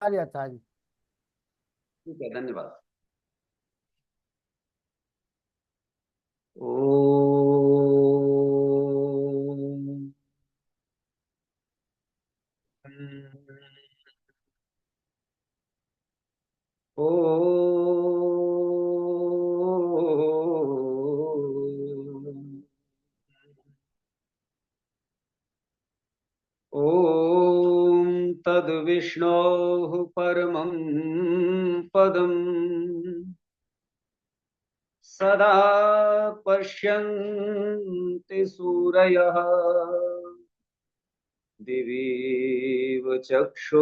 आर्य आचार्य। ठीक है, धन्यवाद। ओम। ओम। ॐ तद्विष्णोः परमं पदम् सदा पश्यन्ति सूरयः दिवीव चक्षुराततम्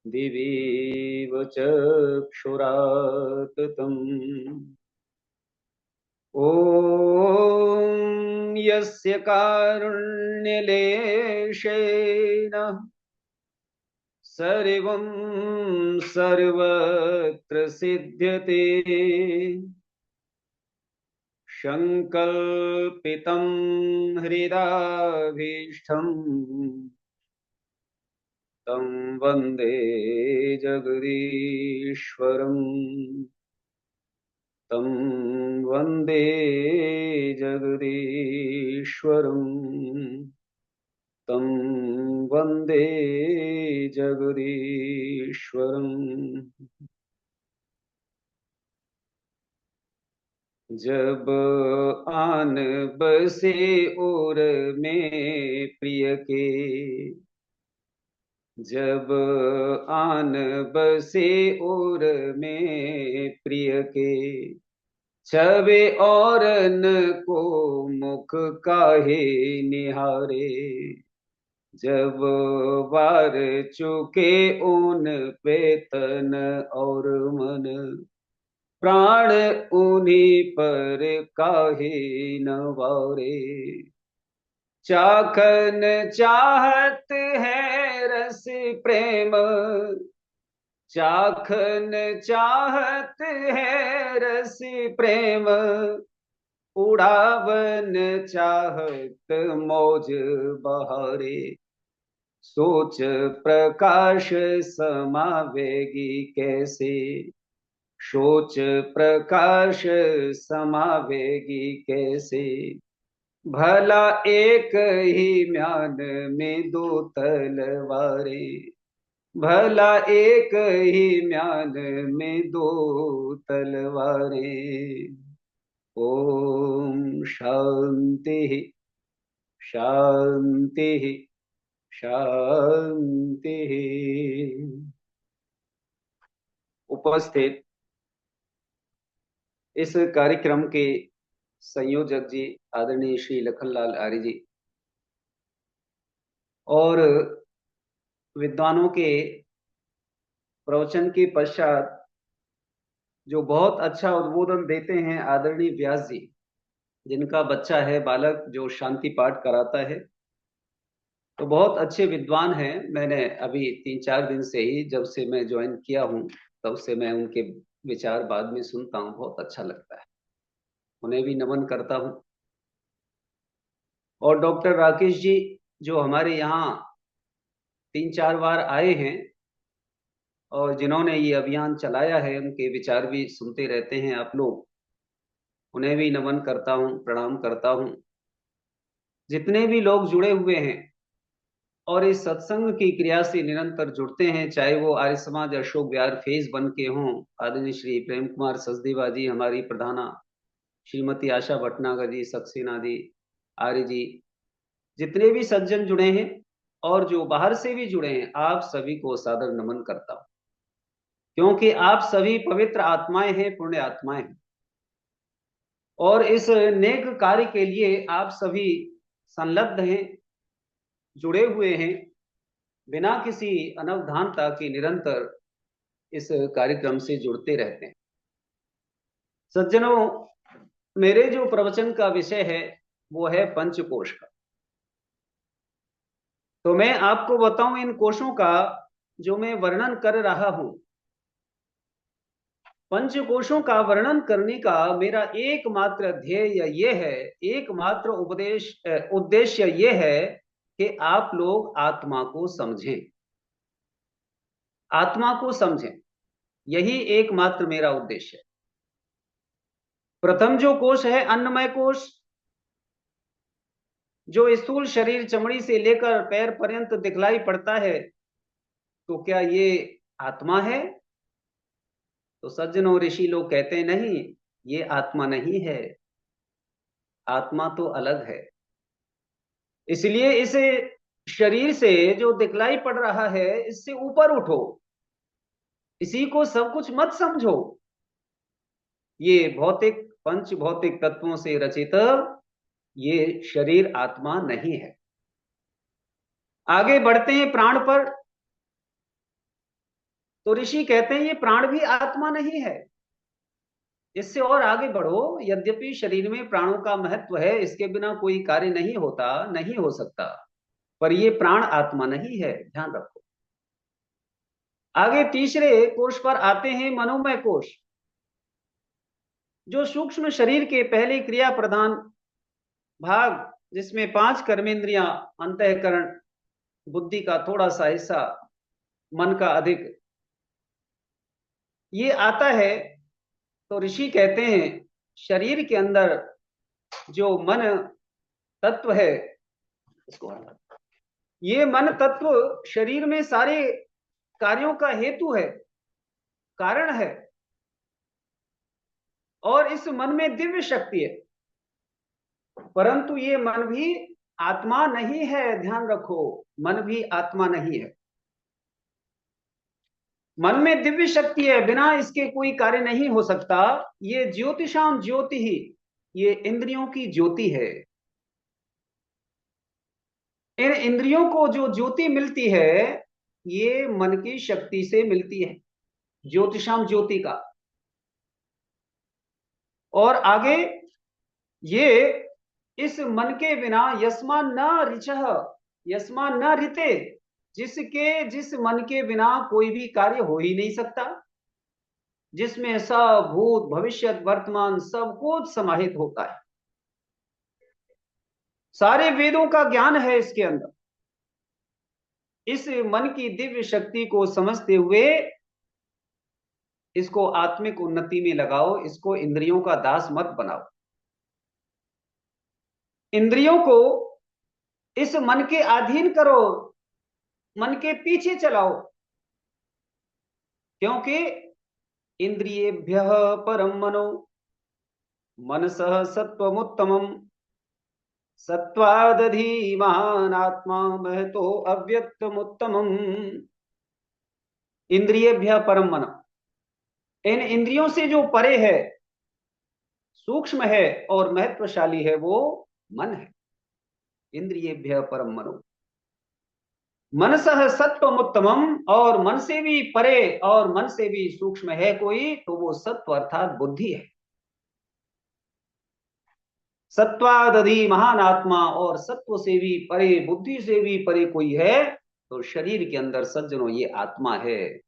दिवीव चक्षुराततम् ॐ यस्य कारुण्यलेशेन सर्वं सर्वत्र सिद्ध्यते संकल्पितं हृदाभीष्टं तं वन्दे जगदीश्वरम् तं वन्दे जगदीश्वरम् तं वन्दे जगदीश्वरम्। जब आन बसे उर में प्रिय के जब आन बसे उर में प्रिय के छवि और न को मुख काहे निहारे जब वार चुके उन पे तन और मन प्राण उन्हीं पर काहे न वारे चाखन चाहत है रस प्रेम चाखन चाहत है रस प्रेम उड़ावन चाहत मौज बहारे सोच प्रकाश समावेगी कैसे सोच प्रकाश समावेगी कैसे भला एक ही म्यान में दो तलवारें भला एक ही म्यान में दो तलवारें। ओम शांति शांति शांति। उपस्थित इस कार्यक्रम के संयोजक जी आदरणीय श्री लखनलाल आर्य जी और विद्वानों के प्रवचन के पश्चात जो बहुत अच्छा उद्बोधन देते हैं आदरणीय व्यास जी जिनका बच्चा है बालक जो शांति पाठ कराता है तो बहुत अच्छे विद्वान हैं। मैंने अभी 3-4 दिन से ही जब से मैं ज्वाइन किया हूँ तब से मैं उनके विचार बाद में सुनता हूँ, बहुत अच्छा लगता है। उन्हें भी नमन करता हूँ। और डॉक्टर राकेश जी जो हमारे यहाँ 3-4 बार आए हैं और जिन्होंने ये अभियान चलाया है उनके विचार भी सुनते रहते हैं आप लोग, उन्हें भी नमन करता हूँ, प्रणाम करता हूँ। जितने भी लोग जुड़े हुए हैं और इस सत्संग की क्रिया से निरंतर जुड़ते हैं, चाहे वो आर्य समाज अशोक विहार फेज बन के हों, आदरणीय श्री प्रेम कुमार सचदेवा जी, हमारी प्रधाना श्रीमती आशा भटनागर जी, सक्सेना जी, आर्य जी, जितने भी सज्जन जुड़े हैं और जो बाहर से भी जुड़े हैं, आप सभी को सादर नमन करता हूं, क्योंकि आप सभी पवित्र आत्माएं हैं, पुण्य आत्माएं हैं और इस नेक कार्य के लिए आप सभी संलग्न हैं, जुड़े हुए हैं, बिना किसी अनवधानता के निरंतर इस कार्यक्रम से जुड़ते रहते हैं। सज्जनों, मेरे जो प्रवचन का विषय है वो है पंचकोश का। तो मैं आपको बताऊं इन कोशों का जो मैं वर्णन कर रहा हूं, पंचकोशों का वर्णन करने का मेरा एकमात्र ध्येय ये है, एकमात्र उद्देश्य ये है कि आप लोग आत्मा को समझें, आत्मा को समझें। यही एकमात्र मेरा उद्देश्य है। प्रथम जो कोश है अन्नमय कोश, जो स्थूल शरीर चमड़ी से लेकर पैर पर्यंत दिखलाई पड़ता है, तो क्या ये आत्मा है? तो सज्जनों, ऋषि लोग कहते हैं नहीं, ये आत्मा नहीं है, आत्मा तो अलग है। इसलिए इस शरीर से जो दिखलाई पड़ रहा है, इससे ऊपर उठो, इसी को सब कुछ मत समझो। ये भौतिक पंच भौतिक तत्वों से रचित ये शरीर आत्मा नहीं है। आगे बढ़ते हैं प्राण पर, तो ऋषि कहते हैं ये प्राण भी आत्मा नहीं है। इससे और आगे बढ़ो, यद्यपि शरीर में प्राणों का महत्व है, इसके बिना कोई कार्य नहीं होता, नहीं हो सकता, पर ये प्राण आत्मा नहीं है, ध्यान रखो। आगे तीसरे कोष पर आते हैं, मनोमय कोष, जो सूक्ष्म शरीर के पहले क्रिया प्रधान भाग, जिसमें 5 कर्मेंद्रियां, अंतःकरण, बुद्धि का थोड़ा सा हिस्सा, मन का अधिक, ये आता है। तो ऋषि कहते हैं शरीर के अंदर जो मन तत्व है, इसको ये मन तत्व शरीर में सारे कार्यों का हेतु है, कारण है, और इस मन में दिव्य शक्ति है, परंतु ये मन भी आत्मा नहीं है, ध्यान रखो, मन भी आत्मा नहीं है। मन में दिव्य शक्ति है, बिना इसके कोई कार्य नहीं हो सकता। ये ज्योतिषाम ज्योति ही, ये इंद्रियों की ज्योति है। इन इंद्रियों को जो ज्योति मिलती है, ये मन की शक्ति से मिलती है, ज्योतिषाम ज्योति का। और आगे ये इस मन के बिना यस्मान न ऋचः, यस्मान न ऋते, जिस मन के बिना कोई भी कार्य हो ही नहीं सकता, जिसमें सब भूत भविष्य वर्तमान सब कुछ समाहित होता है, सारे वेदों का ज्ञान है इसके अंदर। इस मन की दिव्य शक्ति को समझते हुए इसको आत्मिक उन्नति में लगाओ, इसको इंद्रियों का दास मत बनाओ। इंद्रियों को इस मन के अधीन करो, मन के पीछे चलाओ, क्योंकि इंद्रियेभ्यः परम मनो मनसः सत्वमुत्तमम् सत्वादधीमान् आत्मा महतो अव्यक्तमुत्तमम्। इंद्रियेभ्यः परम मन, इन इंद्रियों से जो परे है, सूक्ष्म है और महत्वशाली है, वो मन है। इंद्रियेभ्यः परम मनो मनसः सत्वमुत्तमम्, और मन से भी परे और मन से भी सूक्ष्म है कोई, तो वो सत्व अर्थात बुद्धि है। सत्वादधि महान आत्मा, और सत्व से भी परे, बुद्धि से भी परे कोई है, तो शरीर के अंदर सज्जनों ये आत्मा है,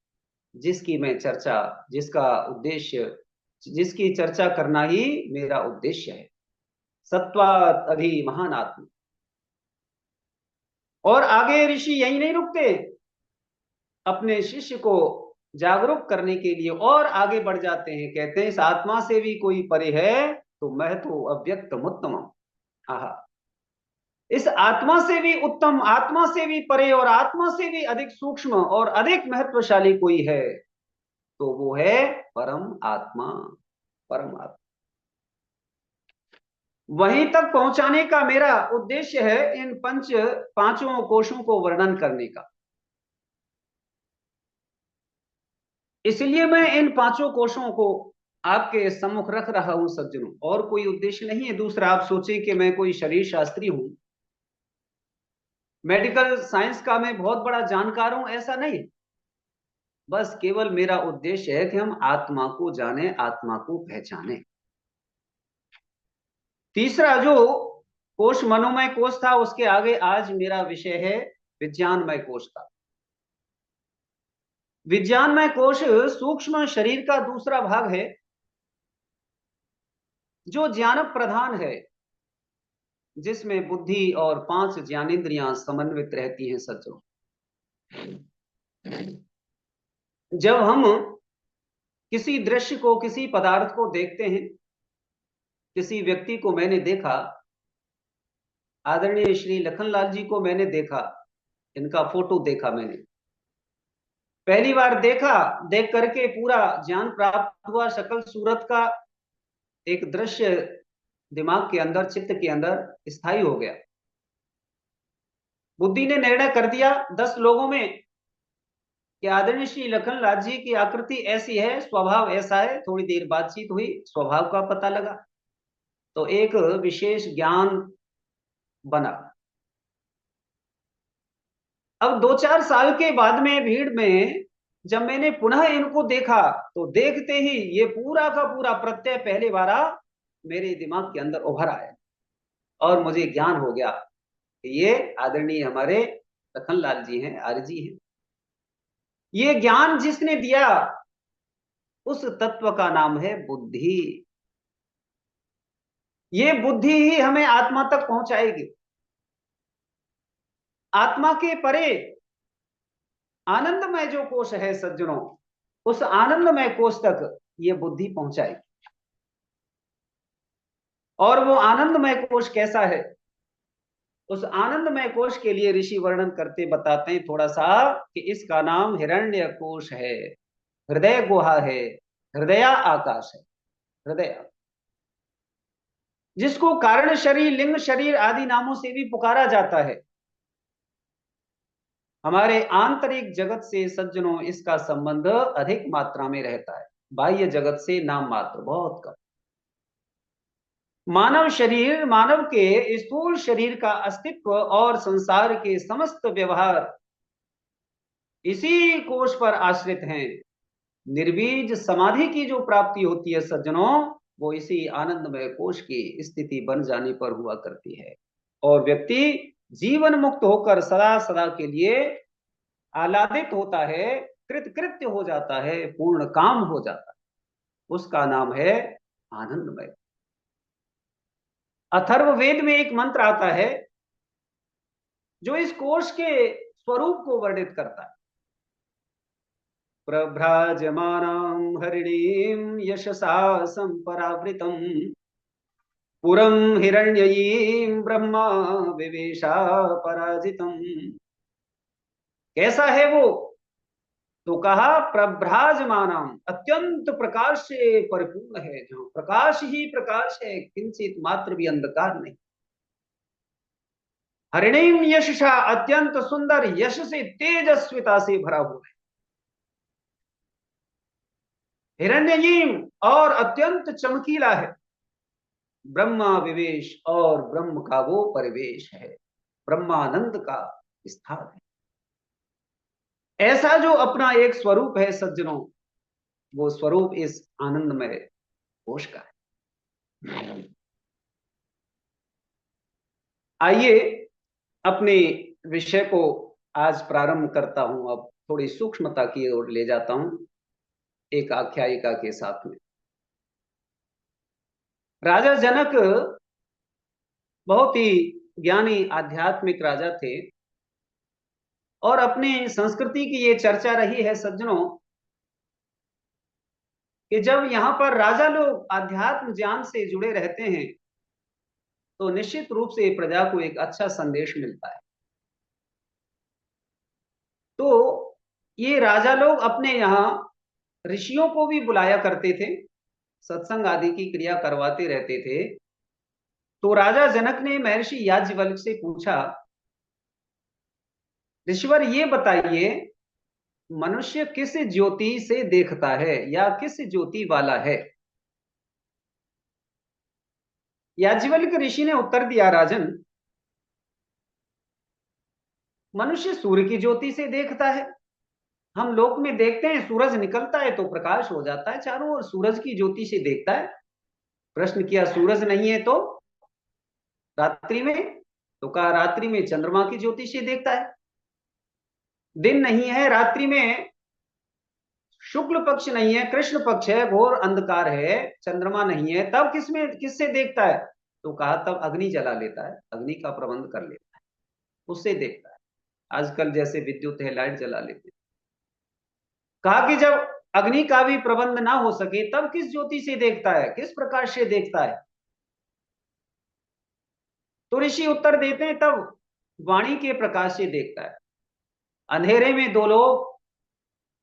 जिसकी मैं चर्चा, जिसका उद्देश्य, जिसकी चर्चा करना ही मेरा उद्देश्य है। सत्वादधि महान आत्मा। और आगे ऋषि यही नहीं रुकते, अपने शिष्य को जागरूक करने के लिए और आगे बढ़ जाते हैं। कहते हैं इस आत्मा से भी कोई परे है, तो मैं तो अव्यक्त उत्तम। आहा, इस आत्मा से भी उत्तम, आत्मा से भी परे और आत्मा से भी अधिक सूक्ष्म और अधिक महत्वशाली कोई है, तो वो है परम आत्मा। परम आत्मा, वहीं तक पहुंचाने का मेरा उद्देश्य है, इन पांचों कोशों को वर्णन करने का। इसलिए मैं इन पांचों कोशों को आपके सम्मुख रख रहा हूं सज्जनों, और कोई उद्देश्य नहीं है दूसरा। आप सोचें कि मैं कोई शरीर शास्त्री हूं, मेडिकल साइंस का मैं बहुत बड़ा जानकार हूं, ऐसा नहीं। बस केवल मेरा उद्देश्य है कि हम आत्मा को जाने, आत्मा को पहचाने। तीसरा जो कोश मनोमय कोश था, उसके आगे आज मेरा विषय है विज्ञानमय कोश का। विज्ञानमय कोश सूक्ष्म शरीर का दूसरा भाग है, जो ज्ञान प्रधान है। जिसमें बुद्धि और 5 ज्ञानेंद्रियां समन्वित रहती हैं सज्जनों। जब हम किसी दृश्य को, किसी पदार्थ को देखते हैं, किसी व्यक्ति को मैंने देखा, आदरणीय श्री लखनलाल जी को मैंने देखा, इनका फोटो देखा मैंने, पहली बार देखा, देख करके पूरा ज्ञान प्राप्त हुआ, शक्ल सूरत का एक दृश्य दिमाग के अंदर, चित्त के अंदर स्थायी हो गया। बुद्धि ने निर्णय कर दिया 10 लोगों में कि आदरणीय श्री लखनलाल जी की आकृति ऐसी है, स्वभाव ऐसा है। थोड़ी देर बातचीत हुई, स्वभाव का पता लगा, तो एक विशेष ज्ञान बना। अब 2-4 साल के बाद में भीड़ में जब मैंने पुनः इनको देखा, तो देखते ही ये पूरा का पूरा प्रत्यय पहले बार मेरे दिमाग के अंदर उभर आया और मुझे ज्ञान हो गया कि ये आदरणीय हमारे लखनलाल जी हैं, आर्य जी हैं। ये ज्ञान जिसने दिया, उस तत्व का नाम है बुद्धि। ये बुद्धि ही हमें आत्मा तक पहुंचाएगी। आत्मा के परे आनंदमय जो कोश है सज्जनों, उस आनंदमय कोश तक ये बुद्धि पहुंचाएगी। और वो आनंदमय कोश कैसा है, उस आनंदमय कोश के लिए ऋषि वर्णन करते बताते हैं थोड़ा सा कि इसका नाम हिरण्य कोश है, हृदय गुहा है, हृदय आकाश है। हृदय, जिसको कारण शरीर, लिंग शरीर आदि नामों से भी पुकारा जाता है। हमारे आंतरिक जगत से सज्जनों इसका संबंध अधिक मात्रा में रहता है, बाह्य जगत से नाम मात्र, बहुत कम। मानव शरीर, मानव के स्थूल शरीर का अस्तित्व और संसार के समस्त व्यवहार इसी कोश पर आश्रित हैं। निर्बीज समाधि की जो प्राप्ति होती है सज्जनों, वो इसी आनंदमय कोश की स्थिति बन जाने पर हुआ करती है, और व्यक्ति जीवन मुक्त होकर सदा सदा के लिए आह्लादित होता है, कृतकृत्य हो जाता है, पूर्ण काम हो जाता है। उसका नाम है आनंदमय। अथर्ववेद में एक मंत्र आता है जो इस कोश के स्वरूप को वर्णित करता है। प्रभ्राजमानां हरिणीं यशसा संपरावृतम् पुरं हिरण्ययीं ब्रह्मा विवेशा पराजितम्। कैसा है वो? तो कहा प्रभ्राजमानाम, अत्यंत प्रकाश से परिपूर्ण है, जहां प्रकाश ही प्रकाश है, किंचित मात्र भी अंधकार नहीं। हरिणीम यशसा, अत्यंत सुंदर यश से, तेजस्विता से भरा हुआ है। हिरण्ययीम, और अत्यंत चमकीला है। ब्रह्मा विवेश, और ब्रह्म का वो परिवेश है, ब्रह्मानंद का स्थान है। ऐसा जो अपना एक स्वरूप है सज्जनों, वो स्वरूप इस आनंदमय कोश का है। आइए अपने विषय को आज प्रारंभ करता हूं। अब थोड़ी सूक्ष्मता की ओर ले जाता हूं एक आख्यायिका के साथ में। राजा जनक बहुत ही ज्ञानी आध्यात्मिक राजा थे, और अपने संस्कृति की ये चर्चा रही है सज्जनों कि जब यहां पर राजा लोग आध्यात्म ज्ञान से जुड़े रहते हैं, तो निश्चित रूप से प्रजा को एक अच्छा संदेश मिलता है। तो ये राजा लोग अपने यहाँ ऋषियों को भी बुलाया करते थे, सत्संग आदि की क्रिया करवाते रहते थे। तो राजा जनक ने महर्षि याज्ञवल्क्य से पूछा, ऋषिवर ये बताइए, मनुष्य किस ज्योति से देखता है, या किस ज्योति वाला है? याज्ञवल्क्य ऋषि ने उत्तर दिया, राजन, मनुष्य सूर्य की ज्योति से देखता है। हम लोक में देखते हैं, सूरज निकलता है तो प्रकाश हो जाता है चारों ओर, सूरज की ज्योति से देखता है। प्रश्न किया, सूरज नहीं है तो रात्रि में? तो कहा, रात्रि में चंद्रमा की ज्योति से देखता है। दिन नहीं है, रात्रि में शुक्ल पक्ष नहीं है, कृष्ण पक्ष है, घोर अंधकार है, चंद्रमा नहीं है, तब किससे देखता है? तो कहा तब अग्नि जला लेता है, अग्नि का प्रबंध कर लेता है, उससे देखता है। आजकल जैसे विद्युत है, लाइट जला लेते हैं। कहा कि जब अग्नि का भी प्रबंध ना हो सके तब किस ज्योति से देखता है, किस प्रकाश से देखता है? तो ऋषि उत्तर देते हैं तब वाणी के प्रकाश से देखता है। अंधेरे में दो लोग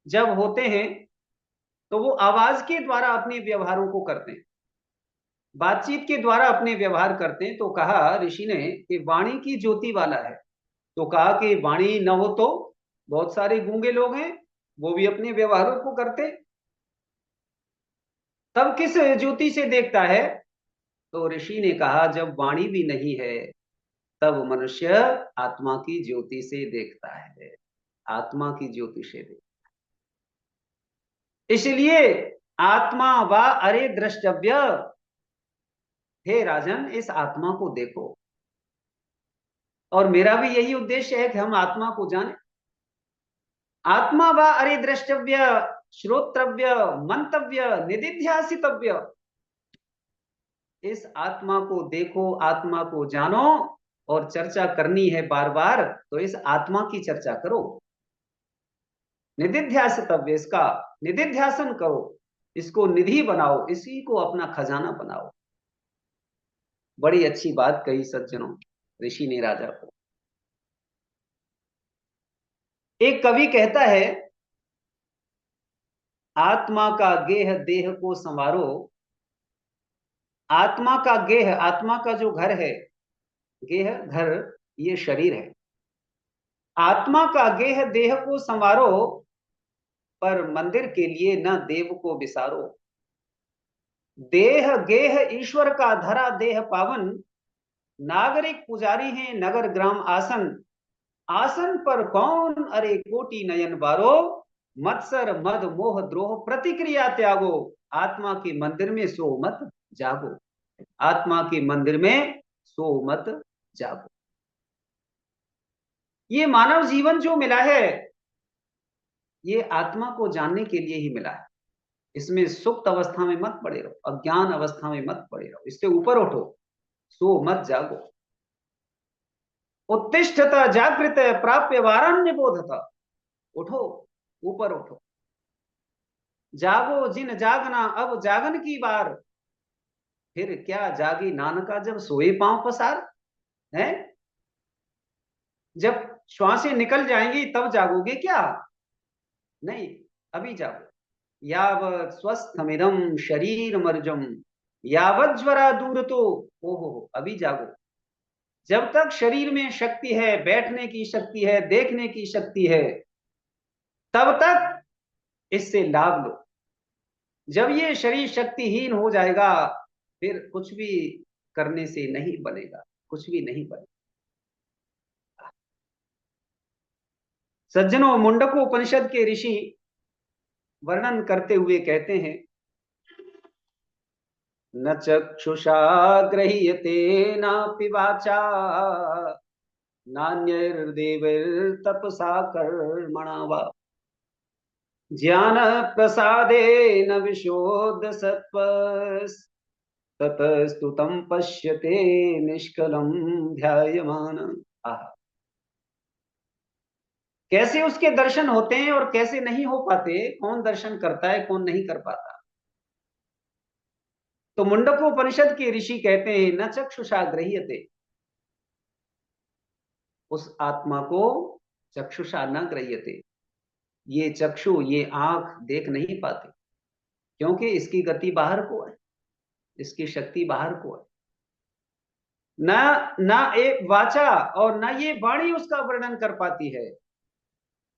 जब होते हैं तो वो आवाज के द्वारा अपने व्यवहारों को करते हैं, बातचीत के द्वारा अपने व्यवहार करते हैं। तो कहा ऋषि ने कि वाणी की ज्योति वाला है। तो कहा कि वाणी न हो तो बहुत सारे गूंगे लोग हैं, वो भी अपने व्यवहारों को करते, तब किस ज्योति से देखता है? तो ऋषि ने कहा जब वाणी भी नहीं है तब मनुष्य आत्मा की ज्योति से देखता है, आत्मा की ज्योति से देखता है। इसलिए आत्मा व अरे द्रष्टव्य, हे राजन इस आत्मा को देखो। और मेरा भी यही उद्देश्य है कि हम आत्मा को जाने। आत्मा व अरे द्रष्टव्य, श्रोत्रव्य, मंतव्य, निदिध्यासितव्य। इस आत्मा को देखो, आत्मा को जानो, और चर्चा करनी है बार बार तो इस आत्मा की चर्चा करो। निदिध्यासितव्य, इसका निदिध्यासन करो, इसको निधि बनाओ, इसी को अपना खजाना बनाओ। बड़ी अच्छी बात कही सज्जनों ऋषि ने राजा को। एक कवि कहता है, आत्मा का गेह देह को संवारो। आत्मा का गेह, आत्मा का जो घर है, गेह घर ये शरीर है। आत्मा का गेह देह को संवारो, पर मंदिर के लिए न देव को विसारो। देह गेह ईश्वर का धरा देह पावन, नागरिक पुजारी हैं नगर ग्राम आसन। आसन पर कौन अरे कोटि नयन बारो, मत्सर मद मोह द्रोह प्रतिक्रिया त्यागो। आत्मा के मंदिर में सो मत जागो, आत्मा के मंदिर में सो मत जागो। ये मानव जीवन जो मिला है ये आत्मा को जानने के लिए ही मिला है। इसमें सुप्त अवस्था में मत पड़े रहो, अज्ञान अवस्था में मत पड़े रहो, इससे ऊपर उठो, सो मत जागो। उत्तिष्ठत जागृत प्राप्य वारान्य बोधता। उठो, ऊपर उठो, जागो जिन जागना अब जागन की बार। फिर क्या जागी नानका जब सोए पांव पसार। है, जब श्वासें निकल जाएंगी तब जागोगे क्या? नहीं, अभी जागो। यावत स्वस्थमिदम शरीर मर्जम, यावत ज्वरा दूर तो। ओहो, अभी जागो। जब तक शरीर में शक्ति है, बैठने की शक्ति है, देखने की शक्ति है, तब तक इससे लाभ लो। जब ये शरीर शक्तिहीन हो जाएगा फिर कुछ भी करने से नहीं बनेगा, कुछ भी नहीं बनेगा। सज्जनों, मुंडको उपनिषद के ऋषि वर्णन करते हुए कहते हैं, न चक्षुषा गृह्यते नापि वाचा, नान्यैर्देवैर्तपसा कर्मणा वा। ज्ञान प्रसादेन विशोध सत्त्वस्, ततस्तु तं पश्यते निष्कलं ध्यायमान। आह, कैसे उसके दर्शन होते हैं और कैसे नहीं हो पाते, कौन दर्शन करता है कौन नहीं कर पाता। तो मुंडकोपनिषद के ऋषि कहते हैं, न चक्षुषा गृह्यते, उस आत्मा को चक्षुषा न गृह्यते, ये चक्षु ये आंख देख नहीं पाते, क्योंकि इसकी गति बाहर को है, इसकी शक्ति बाहर को है। न न एक वाचा, और न ये वाणी उसका वर्णन कर पाती है,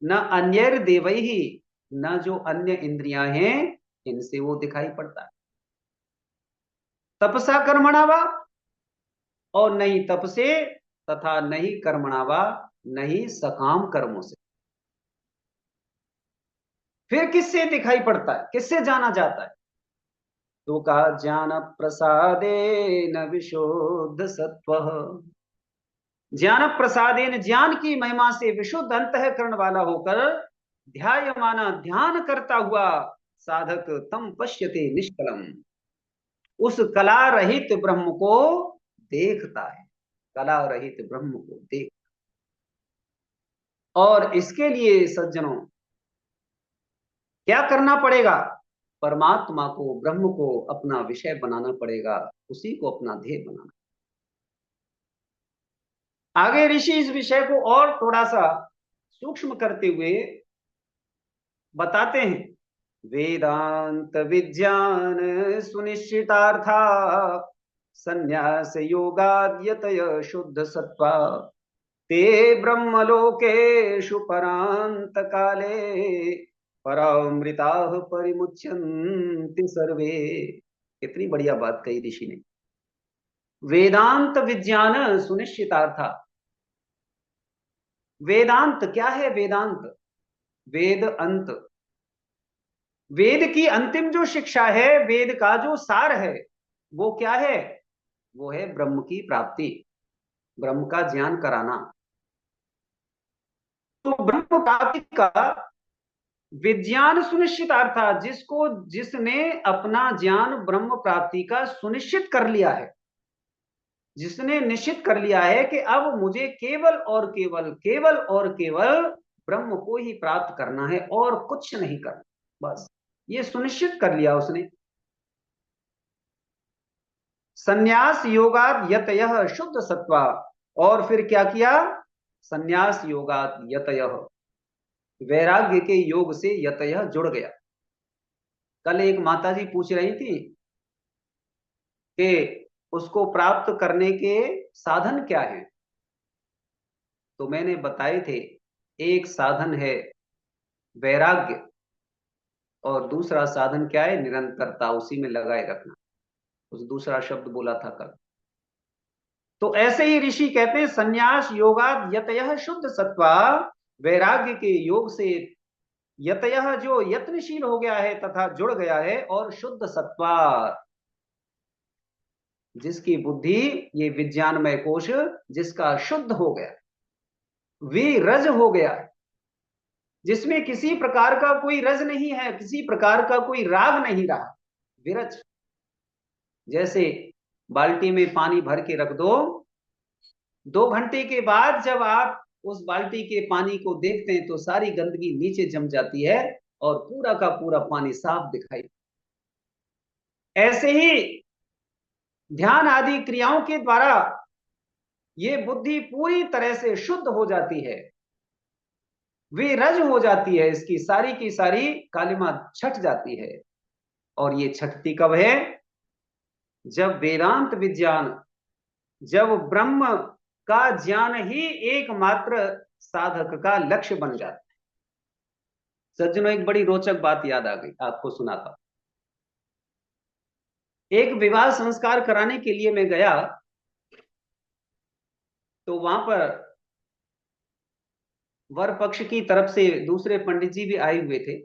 न अन्यर देवैहि, न जो अन्य इंद्रियां हैं इनसे वो दिखाई पड़ता है। तपसा कर्मणावा, और नहीं तप से, तथा नहीं कर्मणावा, नहीं सकाम कर्मों से। फिर किससे दिखाई पड़ता है, किससे जाना जाता है? तो कहा ज्ञान प्रसादे न विशुद्ध सत्व। ज्ञान प्रसादेन, ज्ञान की महिमा से विशुद्ध अंतःकरण वाला होकर ध्यायमाना, ध्यान करता हुआ साधक तम पश्यते निष्कलम, उस कला रहित ब्रह्म को देखता है, कला रहित ब्रह्म को देख। और इसके लिए सज्जनों क्या करना पड़ेगा? परमात्मा को, ब्रह्म को अपना विषय बनाना पड़ेगा, उसी को अपना ध्येय बनाना। आगे ऋषि इस विषय को और थोड़ा सा सूक्ष्म करते हुए बताते हैं, वेदांत विज्ञान सुनिश्चितार्था संन्यास योगाद्यतय शुद्ध सत्वा ते ब्रह्मलोकेषु परांत काले परामृता परिमुच्यन्ति सर्वे। कितनी बढ़िया बात कही ऋषि ने। वेदांत विज्ञान सुनिश्चितार्था। वेदांत क्या है? वेदांत, वेद अंत, वेद की अंतिम जो शिक्षा है, वेद का जो सार है, वो क्या है? वो है ब्रह्म की प्राप्ति, ब्रह्म का ज्ञान कराना। तो ब्रह्म प्राप्ति का विज्ञान सुनिश्चित अर्थात जिसको, जिसने अपना ज्ञान ब्रह्म प्राप्ति का सुनिश्चित कर लिया है, जिसने निश्चित कर लिया है कि अब मुझे केवल और केवल, केवल और केवल ब्रह्म को ही प्राप्त करना है और कुछ नहीं करना, बस ये सुनिश्चित कर लिया उसने। संन्यास योगात यतयः शुद्ध सत्वा। और फिर क्या किया? संन्यास योगात यतयः, वैराग्य के योग से यतयः जुड़ गया। कल एक माता जी पूछ रही थी कि उसको प्राप्त करने के साधन क्या हैं, तो मैंने बताए थे, एक साधन है वैराग्य और दूसरा साधन क्या है? निरंतरता, उसी में लगाए रखना। उस दूसरा शब्द बोला था कल। तो ऐसे ही ऋषि कहते हैं संन्यास योगाद यतयः शुद्ध सत्वा, वैराग्य के योग से यतयः जो यत्नशील हो गया है तथा जुड़ गया है, और शुद्ध सत्वा जिसकी बुद्धि, ये विज्ञानमय कोश जिसका शुद्ध हो गया, विरज हो गया है, जिसमें किसी प्रकार का कोई रज नहीं है, किसी प्रकार का कोई राग नहीं रहा, विरज। जैसे बाल्टी में पानी भर के रख दो, 2 घंटे के बाद जब आप उस बाल्टी के पानी को देखते हैं तो सारी गंदगी नीचे जम जाती है और पूरा का पूरा पानी साफ दिखाई। ऐसे ही ध्यान आदि क्रियाओं के द्वारा ये बुद्धि पूरी तरह से शुद्ध हो जाती है, विरज हो जाती है, इसकी सारी की सारी कालिमा छट जाती है। और ये छटती कब है? जब वेदांत विज्ञान, जब ब्रह्म का ज्ञान ही एकमात्र साधक का लक्ष्य बन जाता है। सज्जनों, एक बड़ी रोचक बात याद आ गई, आपको सुनाता। एक विवाह संस्कार कराने के लिए मैं गया, तो वहां पर वर पक्ष की तरफ से दूसरे पंडित जी भी आए हुए थे।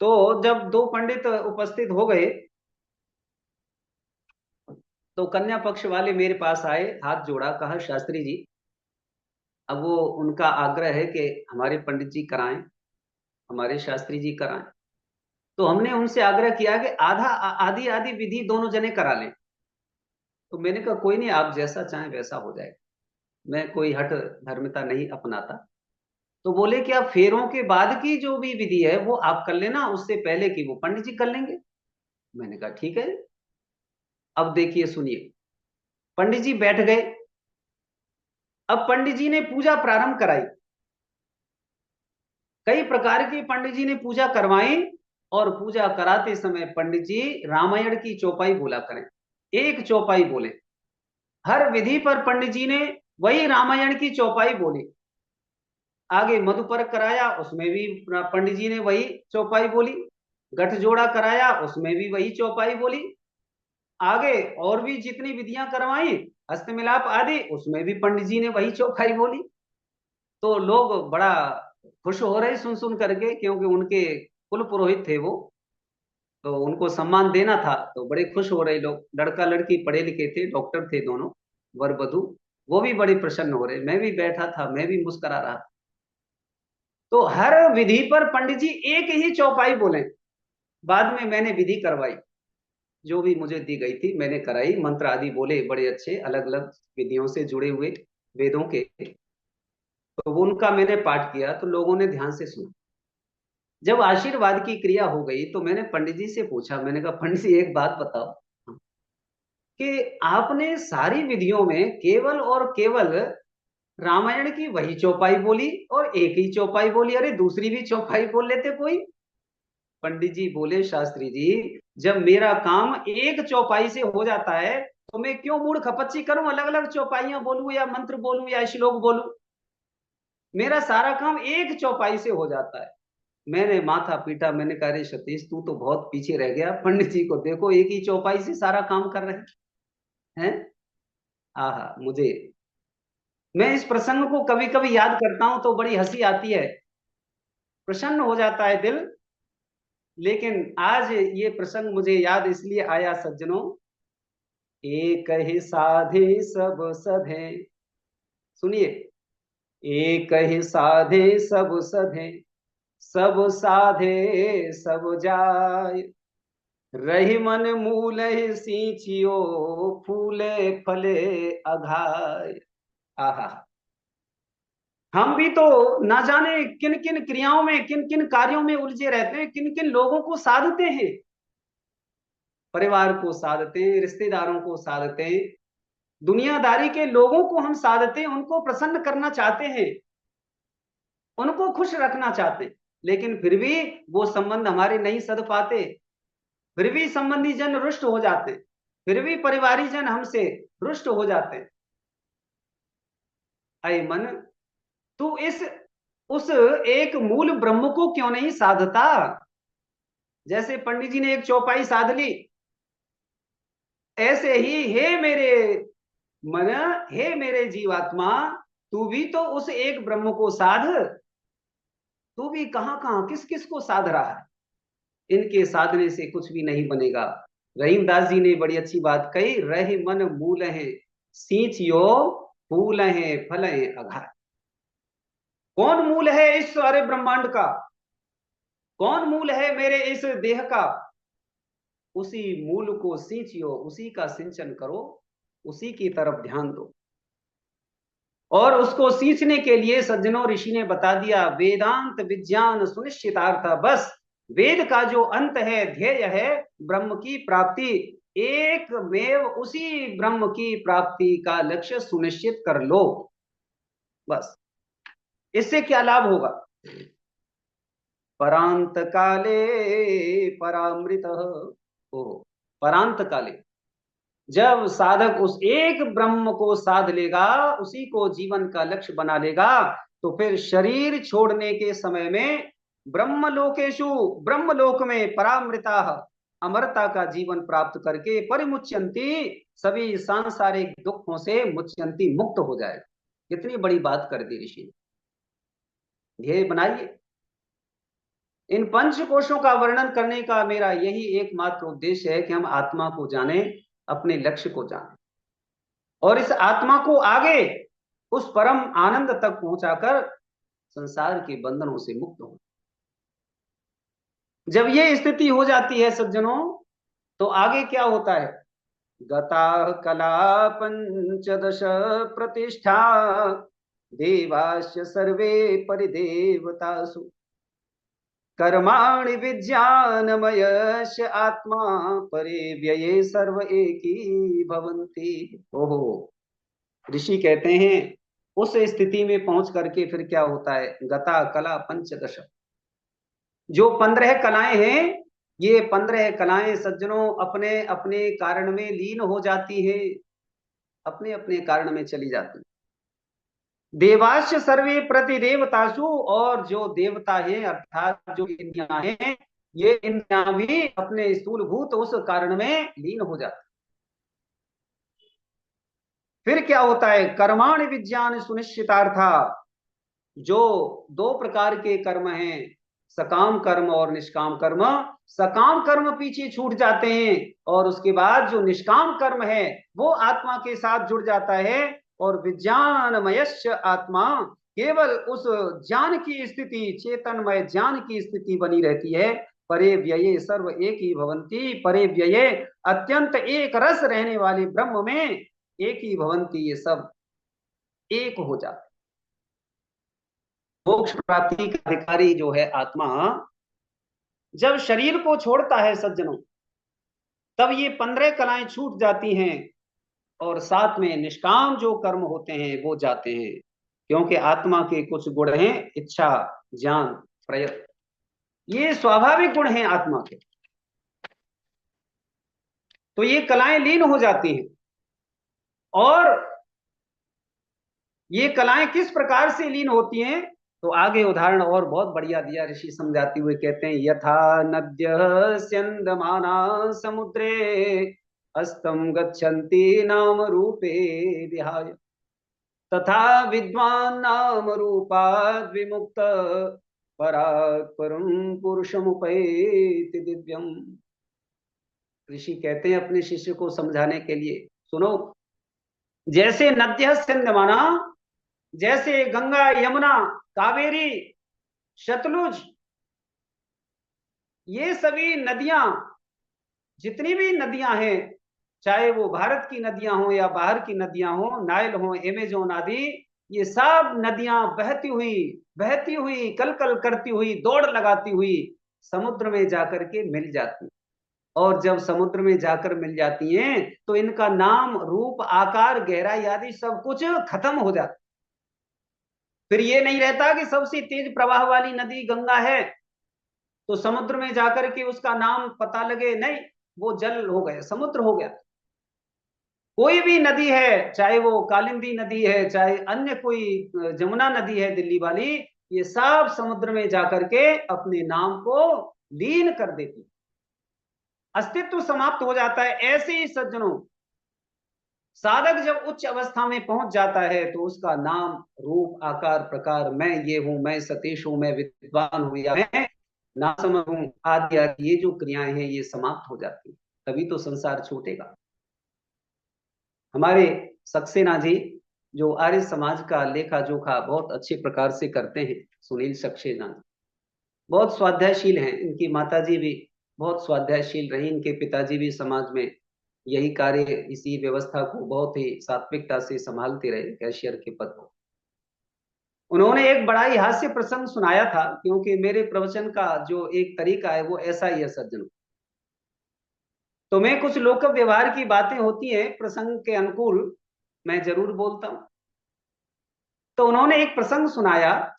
तो जब 2 पंडित उपस्थित हो गए तो कन्या पक्ष वाले मेरे पास आए, हाथ जोड़ा, कहा शास्त्री जी, अब वो उनका आग्रह है कि हमारे पंडित जी कराएं, हमारे शास्त्री जी कराएं। तो हमने उनसे आग्रह किया कि आधा आधी आधी विधि दोनों जने करा लें। तो मैंने कहा कोई नहीं, आप जैसा चाहें वैसा हो जाएगा, मैं कोई हठ धर्मिता नहीं अपनाता। तो बोले कि आप फेरों के बाद की जो भी विधि है वो आप कर लेना, उससे पहले की वो पंडित जी कर लेंगे। मैंने कहा ठीक है। अब देखिए, सुनिए, पंडित जी बैठ गए। अब पंडित जी ने पूजा प्रारंभ कराई, कई प्रकार की पंडित जी ने पूजा करवाई, और पूजा कराते समय पंडित जी रामायण की चौपाई बोला करें, एक चौपाई बोले। हर विधि पर पंडित जी ने वही रामायण की चौपाई बोली। आगे मधुपर्क कराया, उसमें भी पंडित जी ने वही चौपाई बोली। गठजोड़ा कराया, उसमें भी वही चौपाई बोली। आगे और भी जितनी विधियां करवाई, हस्तमिलाप आदि, उसमें भी पंडित जी ने वही चौपाई बोली। तो लोग बड़ा खुश हो रहे सुन सुन करके, क्योंकि उनके कुल पुरोहित थे वो, तो उनको सम्मान देना था, तो बड़े खुश हो रहे लोग। लड़का लड़की पढ़े लिखे थे, डॉक्टर थे दोनों, वर वधू, वो भी बड़े प्रसन्न हो रहे। मैं भी बैठा था, मैं भी मुस्कुरा रहा था। तो हर विधि पर पंडित जी एक ही चौपाई बोले। बाद में मैंने विधि करवाई, जो भी मुझे दी गई थी मैंने कराई, मंत्र आदि बोले बड़े अच्छे, अलग अलग विधियों से जुड़े हुए वेदों के। तो वो उनका मैंने पाठ किया तो लोगों ने ध्यान से सुना। जब आशीर्वाद की क्रिया हो गई तो मैंने पंडित जी से पूछा, मैंने कहा पंडित जी एक बात बताओ कि आपने सारी विधियों में केवल और केवल रामायण की वही चौपाई बोली और एक ही चौपाई बोली, अरे दूसरी भी चौपाई बोल लेते कोई। पंडित जी बोले, शास्त्री जी जब मेरा काम एक चौपाई से हो जाता है तो मैं क्यों मूड खपच्ची करूं, अलग अलग चौपाइयां बोलूं या मंत्र बोलूं या श्लोक बोलूं, मेरा सारा काम एक चौपाई से हो जाता है। मैंने माथा पीटा, मैंने कहा अरे सतीश तू तो बहुत पीछे रह गया, पंडित जी को देखो एक ही चौपाई से सारा काम कर रहे हैं। आहा, मुझे, मैं इस प्रसंग को कभी कभी याद करता हूं तो बड़ी हंसी आती है, प्रसन्न हो जाता है दिल। लेकिन आज ये प्रसंग मुझे याद इसलिए आया सज्जनों, एक ही साधे सब सधे, सुनिए, एक ही साधे सब सधे, सब साधे सब जाय, रही मन मूल सींचियो, फूले फले अघाय। आहा, हम भी तो ना जाने किन किन क्रियाओं में, किन किन कार्यों में उलझे रहते हैं, किन किन लोगों को साधते हैं, परिवार को साधते हैं, रिश्तेदारों को साधते हैं, दुनियादारी के लोगों को हम साधते हैं, उनको प्रसन्न करना चाहते हैं, उनको खुश रखना चाहते हैं, लेकिन फिर भी वो संबंध हमारे नहीं सध पाते, फिर भी संबंधी जन रुष्ट हो जाते हैं, फिर भी परिवारी जन हमसे रुष्ट हो जाते हैं। अय मन, तू इस उस एक मूल ब्रह्म को क्यों नहीं साधता। जैसे पंडित जी ने एक चौपाई साध ली, ऐसे ही हे मेरे मन, हे मेरे जीवात्मा, तू भी तो उस एक ब्रह्म को साध। तू भी कहां कहां किस किस को साध रहा है, इनके साधने से कुछ भी नहीं बनेगा। रहीमदास जी ने बड़ी अच्छी बात कही, रहे मन मूल है सींचियो, फूल है फल है अघाय। कौन मूल है इस सारे ब्रह्मांड का, कौन मूल है मेरे इस देह का, उसी मूल को सींचियो, उसी का सिंचन करो, उसी की तरफ ध्येन दो। और उसको सींचने के लिए सज्जनों ऋषि ने बता दिया, वेदांत विज्ञान सुनिश्चितार्थ, बस वेद का जो अंत है, ध्येय है ब्रह्म की प्राप्ति, एक मेव उसी ब्रह्म की प्राप्ति का लक्ष्य सुनिश्चित कर लो, बस। इससे क्या लाभ होगा, परांत काले परामृत, ओ परांत काले, जब साधक उस एक ब्रह्म को साध लेगा, उसी को जीवन का लक्ष्य बना लेगा, तो फिर शरीर छोड़ने के समय में ब्रह्मलोकेशु, ब्रह्मलोक में परामृता, अमरता का जीवन प्राप्त करके परिमुच्यंती, सभी सांसारिक दुखों से मुच्यंती, मुक्त हो जाएगा। कितनी बड़ी बात कर दी ऋषि ने। ध्येय बनाइए, इन पंच कोशों का वर्णन करने का मेरा यही एकमात्र उद्देश्य है कि हम आत्मा को जाने, अपने लक्ष्य को जाने, और इस आत्मा को आगे उस परम आनंद तक पहुंचाकर संसार के बंधनों से मुक्त हो। जब ये स्थिति हो जाती है सज्जनों, तो आगे क्या होता है, गता कला पंचदश प्रतिष्ठा, देवास्य सर्वे परिदेवतासु, कर्माणि विज्ञानमयस्य आत्मा, परे व्यये सर्व एकी भवन्ति। ओहो, ऋषि कहते हैं उस स्थिति में पहुंच करके फिर क्या होता है, गता कला पंचदश, जो 15 कलाएं हैं, ये 15 कलाएं सज्जनों अपने अपने कारण में लीन हो जाती है, अपने अपने कारण में चली जाती। देवाश्य सर्वे प्रति देवतासु, और जो देवता है अर्थात जो इंद्रियां हैं, ये इंद्रियां भी अपने स्थूलभूत उस कारण में लीन हो जाती। फिर क्या होता है, कर्माणि विज्ञान सुनिश्चितार्था, जो 2 प्रकार के कर्म हैं, सकाम कर्म और निष्काम कर्म, सकाम कर्म पीछे छूट जाते हैं, और उसके बाद जो निष्काम कर्म है वो आत्मा के साथ जुड़ जाता है, और विज्ञानमयस्य आत्मा, केवल उस ज्ञान की स्थिति, चेतनमय ज्ञान की स्थिति बनी रहती है, परे व्यये सर्व एक ही भवंती, परे व्यये अत्यंत एक रस रहने वाले ब्रह्म में एक ही भवंती, ये सब एक हो जाते। मोक्ष प्राप्ति का अधिकारी जो है आत्मा, जब शरीर को छोड़ता है सज्जनों, तब ये 15 कलाएं छूट जाती हैं और साथ में निष्काम जो कर्म होते हैं वो जाते हैं, क्योंकि आत्मा के कुछ गुण हैं, इच्छा, ज्ञान, प्रयत्न, ये स्वाभाविक गुण हैं आत्मा के। तो ये कलाएं लीन हो जाती हैं। और ये कलाएं किस प्रकार से लीन होती हैं, तो आगे उदाहरण और बहुत बढ़िया दिया ऋषि समझाते हुए कहते हैं, यथा नद्य स्यंदमाना समुद्रे अस्तम गच्छन्ति नाम रूपे विहाय, तथा विद्वान नाम रूपाद विमुक्त परात् परम पुरुषमुपैति दिव्यम। ऋषि कहते हैं अपने शिष्य को समझाने के लिए, सुनो, जैसे नद्य स्यंदमाना, जैसे गंगा, यमुना, कावेरी, सतलुज, ये सभी नदियां, जितनी भी नदियां हैं, चाहे वो भारत की नदियां हो या बाहर की नदियां हो, नाइल हो, एमेजोन आदि, ये सब नदियां बहती हुई कल कल करती हुई, दौड़ लगाती हुई समुद्र में जाकर के मिल जाती। और जब समुद्र में जाकर मिल जाती हैं तो इनका नाम, रूप, आकार, गहराई आदि सब कुछ खत्म हो जाता। फिर ये नहीं रहता कि सबसे तेज प्रवाह वाली नदी गंगा है तो समुद्र में जाकर के उसका नाम पता लगे, नहीं, वो जल हो गया, समुद्र हो गया। कोई भी नदी है, चाहे वो कालिंदी नदी है, चाहे अन्य कोई जमुना नदी है दिल्ली वाली, ये सब समुद्र में जाकर के अपने नाम को लीन कर देती, अस्तित्व समाप्त हो जाता है। ऐसे ही सज्जनों, साधक जब उच्च अवस्था में पहुंच जाता है तो उसका नाम, रूप, आकार, प्रकार, मैं ये हूं, मैं सतीश हूं, मैं विद्वान हूं, या मैं नासम हूं, आदि आदि ये जो क्रियाएं हैं ये समाप्त हो जाती है, तभी तो संसार छूटेगा। हमारे सक्सेना जी, जो आर्य समाज का लेखा जोखा बहुत अच्छे प्रकार से करते हैं, सुनील सक्सेना जी बहुत स्वाध्यायशील हैं। इनकी माता जी भी बहुत स्वाध्यायशील रही, इनके पिताजी भी समाज में यही कार्य, इसी व्यवस्था को बहुत ही सात्विकता से संभालते रहे, कैशियर के पद को। उन्होंने एक बड़ा ही हास्य प्रसंग सुनाया था, क्योंकि मेरे प्रवचन का जो एक तरीका है वो ऐसा ही है सज्जनों। तो मैं कुछ लोक व्यवहार की बातें होती हैं प्रसंग के अनुकूल, मैं जरूर बोलता हूं। तो उन्होंने एक प्रसंग सुनाया,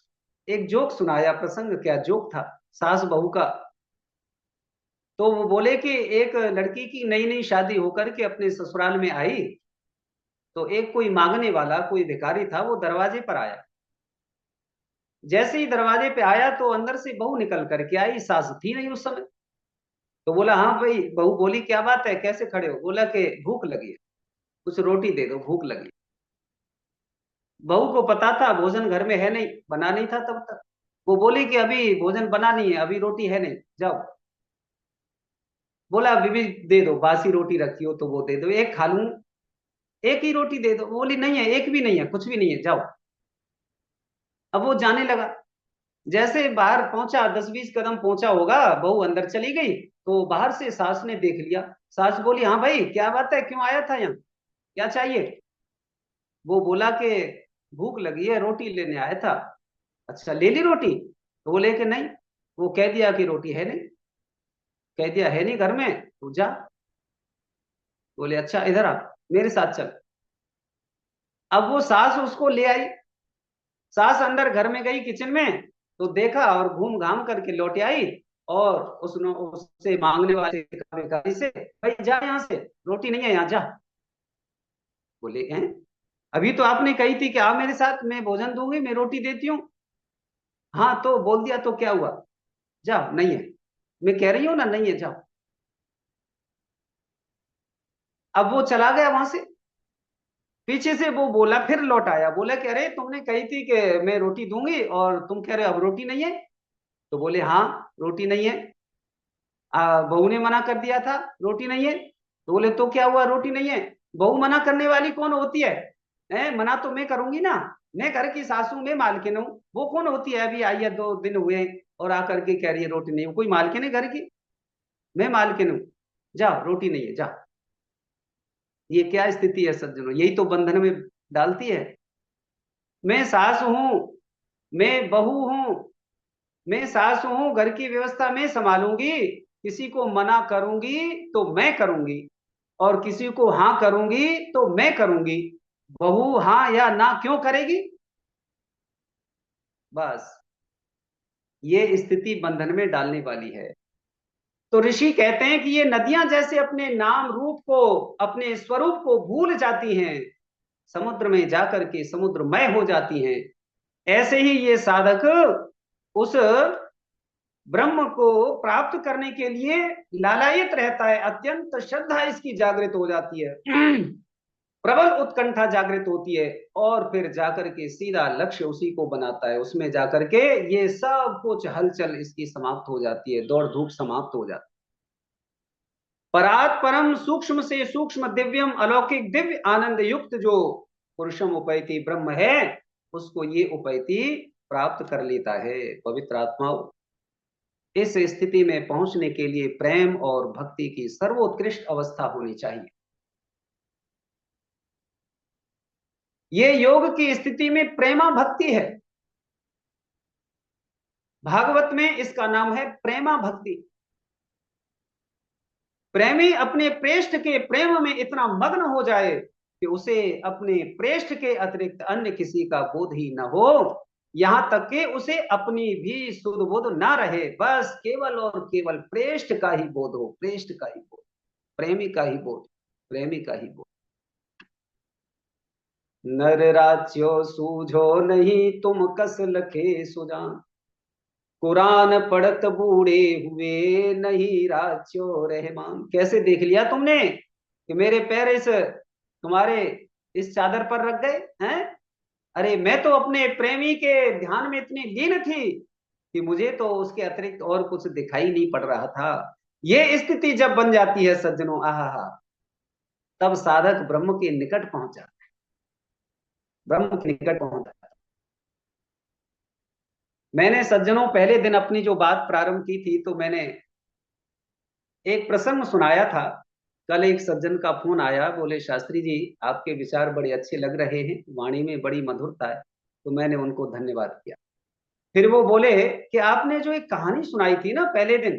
एक जोक सुनाया। प्रसंग क्या, जोक था, सास बहू का। तो वो बोले कि एक लड़की की नई नई शादी होकर के अपने ससुराल में आई, तो एक कोई मांगने वाला, कोई भिखारी था, वो दरवाजे पर आया। जैसे ही दरवाजे पे आया तो अंदर से बहू निकल करके आई, सास थी नहीं उस समय। तो बोला, हाँ भाई। बहू बोली, क्या बात है, कैसे खड़े हो? बोला कि भूख लगी है, कुछ रोटी दे दो, भूख लगी। बहू को पता था भोजन घर में है नहीं, बना नहीं था तब तक। वो बोली कि अभी भोजन बना नहीं है, अभी रोटी है नहीं, जाओ। बोला, अभी भी दे दो, बासी रोटी रखी हो तो वो दे दो, एक खा लूं, एक ही रोटी दे दो। बोली, नहीं है, एक भी नहीं है, कुछ भी नहीं है, जाओ। अब वो जाने लगा। जैसे बाहर पहुंचा, 10-20 कदम पहुंचा होगा, बहू अंदर चली गई, तो बाहर से सास ने देख लिया। सास बोली, हाँ भाई, क्या बात है, क्यों आया था यहाँ, क्या चाहिए? वो बोला कि भूख लगी है, रोटी लेने आया था। अच्छा, ले ली रोटी? तो बोले कि नहीं, वो कह दिया कि रोटी है नहीं। कह दिया है नहीं घर में, तो जा। बोले, अच्छा, इधर आ, मेरे साथ चल। अब वो सास उसको ले आई। सास अंदर घर में गई किचन में, तो देखा और घूम घाम करके लौट आई। और उसने उससे मांगने वाले भिखारी से, भाई जा यहाँ से, रोटी नहीं है यहाँ, जा। बोले, हैं, अभी तो आपने कही थी कि आओ मेरे साथ, मैं भोजन दूंगी, मैं रोटी देती हूँ। हाँ, तो बोल दिया तो क्या हुआ, जाओ, नहीं है, मैं कह रही हूँ ना, नहीं है, जाओ। अब वो चला गया वहां से। पीछे से वो बोला, फिर लौट आया, बोला कि अरे तुमने कही थी कि मैं रोटी दूंगी और तुम कह रहे हो अब रोटी नहीं है। तो बोले, हाँ, रोटी नहीं है, बहू ने मना कर दिया था, रोटी नहीं है। तो बोले, तो क्या हुआ, रोटी नहीं है? बहू मना करने वाली कौन होती है? मना तो मैं करूंगी ना, मैं घर की सासू में मालकिन हूँ, वो कौन होती है, अभी आई है, 2 दिन हुए, और आकर के कह रही है रोटी नहीं। कोई मालकिन है घर की? मैं मालकिन हूं, जाओ रोटी नहीं है जाओ। ये क्या स्थिति है सज्जनों, यही तो बंधन में डालती है। मैं सास हूं, मैं बहू हूं, मैं सास हूं, घर की व्यवस्था मैं संभालूंगी, किसी को मना करूंगी तो मैं करूंगी, और किसी को हाँ करूंगी तो मैं करूंगी। बहू हाँ या ना क्यों करेगी? बस ये स्थिति बंधन में डालने वाली है। तो ऋषि कहते हैं कि ये नदियां जैसे अपने नाम रूप को, अपने स्वरूप को भूल जाती हैं, समुद्र में जाकर के समुद्रमय हो जाती हैं, ऐसे ही ये साधक उस ब्रह्म को प्राप्त करने के लिए लालायित रहता है, अत्यंत श्रद्धा इसकी जागृत हो जाती है, प्रबल उत्कंठा जागृत होती है, और फिर जाकर के सीधा लक्ष्य उसी को बनाता है, उसमें जाकर के ये सब कुछ हलचल इसकी समाप्त हो जाती है, दौड़ धूप समाप्त हो जाती है। परात परम सूक्ष्म से सूक्ष्म दिव्यम अलौकिक दिव्य आनंद युक्त जो पुरुषम उपैति ब्रह्म है, उसको ये उपैति प्राप्त कर लेता है। पवित्र आत्मा इस स्थिति में पहुंचने के लिए प्रेम और भक्ति की सर्वोत्कृष्ट अवस्था होनी चाहिए। ये योग की स्थिति में प्रेमा भक्ति है। भागवत में इसका नाम है प्रेमा भक्ति। प्रेमी अपने प्रेष्ठ के प्रेम में इतना मग्न हो जाए कि उसे अपने प्रेष्ठ के अतिरिक्त अन्य किसी का बोध ही न हो, यहां तक कि उसे अपनी भी सुध बोध ना रहे, बस केवल और केवल प्रेष्ठ का ही बोध हो, प्रेष्ठ का ही बोध, प्रेमी का ही बोध, प्रेमी का ही बोध। नर राच्यो सूझो नहीं तुम कस लखे सुजान, कुरान पढ़त बूढ़े हुए नहीं राच्यो रहमान। कैसे देख लिया तुमने कि मेरे पैर इस तुम्हारे इस चादर पर रख गए हैं? अरे मैं तो अपने प्रेमी के ध्यान में इतनी लीन थी कि मुझे तो उसके अतिरिक्त और कुछ दिखाई नहीं पड़ रहा था। ये स्थिति जब बन जाती है सज्जनों, आहा, तब साधक ब्रह्म के निकट पहुंच जाता है, ब्रह्म के निकट पहुंच जाता है। मैंने सज्जनों पहले दिन अपनी जो बात प्रारंभ की थी, तो मैंने एक प्रसंग सुनाया था। कल एक सज्जन का फोन आया, बोले शास्त्री जी आपके विचार बड़े अच्छे लग रहे हैं, वाणी में बड़ी मधुरता है। तो मैंने उनको धन्यवाद किया। फिर वो बोले कि आपने जो एक कहानी सुनाई थी ना पहले दिन,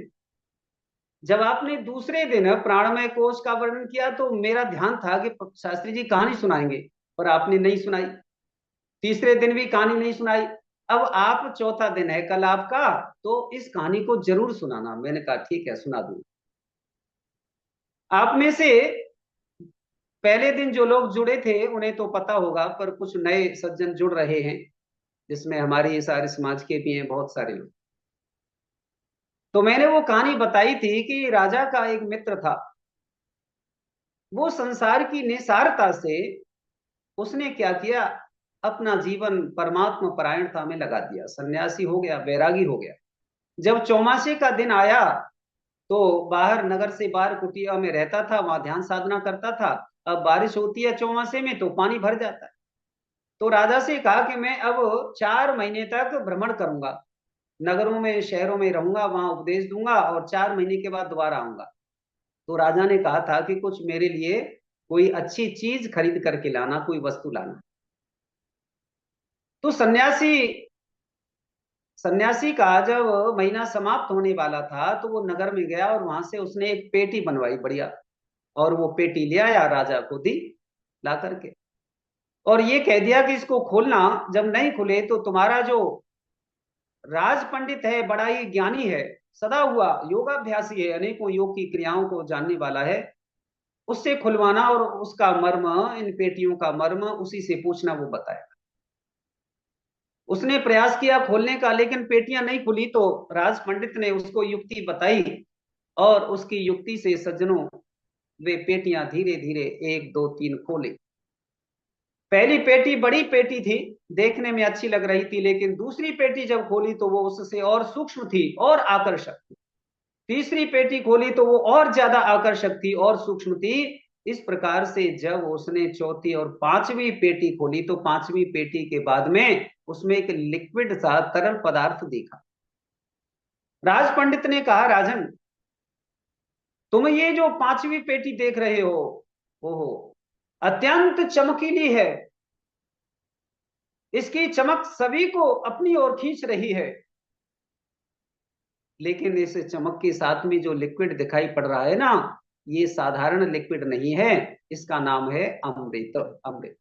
जब आपने दूसरे दिन प्राणमय कोश का वर्णन किया तो मेरा ध्यान था कि शास्त्री जी कहानी सुनाएंगे, पर आपने नहीं सुनाई। तीसरे दिन भी कहानी नहीं सुनाई। अब आप चौथा दिन है कल आपका, तो इस कहानी को जरूर सुनाना। मैंने कहा ठीक है सुना दूं। आप में से पहले दिन जो लोग जुड़े थे उन्हें तो पता होगा, पर कुछ नए सज्जन जुड़ रहे हैं, जिसमें हमारे सारे समाज के भी हैं बहुत सारे लोग। तो मैंने वो कहानी बताई थी कि राजा का एक मित्र था। वो संसार की निसारता से उसने क्या किया, अपना जीवन परमात्मा परायणता में लगा दिया, सन्यासी हो गया, वैरागी हो गया। जब चौमासे का दिन आया तो बाहर, नगर से बाहर कुटिया में रहता था, वहां ध्यान साधना करता था। अब बारिश होती है चौमासे में तो पानी भर जाता है। तो राजा से कहा कि मैं अब 4 महीने तक भ्रमण करूंगा, नगरों में शहरों में रहूंगा, वहां उपदेश दूंगा और 4 महीने के बाद दोबारा आऊंगा। तो राजा ने कहा था कि कुछ मेरे लिए कोई अच्छी चीज खरीद करके लाना, कोई वस्तु लाना। तो सन्यासी सन्यासी का जब महीना समाप्त होने वाला था तो वो नगर में गया और वहां से उसने एक पेटी बनवाई बढ़िया, और वो पेटी ले आया, राजा को दी ला करके, और ये कह दिया कि इसको खोलना, जब नहीं खुले तो तुम्हारा जो राज पंडित है, बड़ा ही ज्ञानी है, सदा हुआ योगाभ्यासी है, अनेकों योग की क्रियाओं को जानने वाला है, उससे खुलवाना, और उसका मर्म, इन पेटियों का मर्म उसी से पूछना, वो बताया। उसने प्रयास किया खोलने का, लेकिन पेटियां नहीं खुली। तो राज पंडित ने उसको युक्ति बताई, और उसकी युक्ति से सज्जनों वे पेटियां धीरे धीरे 1 2 3 खोले। पहली पेटी बड़ी पेटी थी, देखने में अच्छी लग रही थी, लेकिन दूसरी पेटी जब खोली तो वो उससे और सूक्ष्म थी और आकर्षक थी। तीसरी पेटी खोली तो वो और ज्यादा आकर्षक थी और सूक्ष्म थी। इस प्रकार से जब उसने चौथी और पांचवी पेटी खोली तो पांचवी पेटी के बाद में उसमें एक लिक्विड सा तरल पदार्थ दिखा। राज पंडित ने कहा, राजन, तुम ये जो पांचवी पेटी देख रहे हो, ओहो, अत्यंत चमकीली है। इसकी चमक सभी को अपनी ओर खींच रही है। लेकिन इस चमक के साथ में जो लिक्विड दिखाई पड़ रहा है ना, ये साधारण लिक्विड नहीं है। इसका नाम है अमृत। अमृत,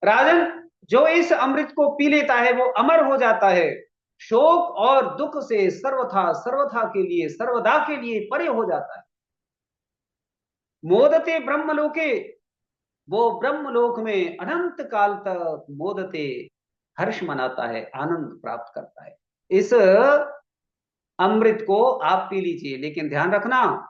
राजन, जो इस अमृत को पी लेता है वो अमर हो जाता है। शोक और दुख से सर्वथा सर्वथा के लिए, सर्वदा के लिए परे हो जाता है। मोदते ब्रह्मलोके, वो ब्रह्मलोक में अनंत काल तक मोदते हर्ष मनाता है, आनंद प्राप्त करता है। इस अमृत को आप पी लीजिए, लेकिन ध्यान रखना,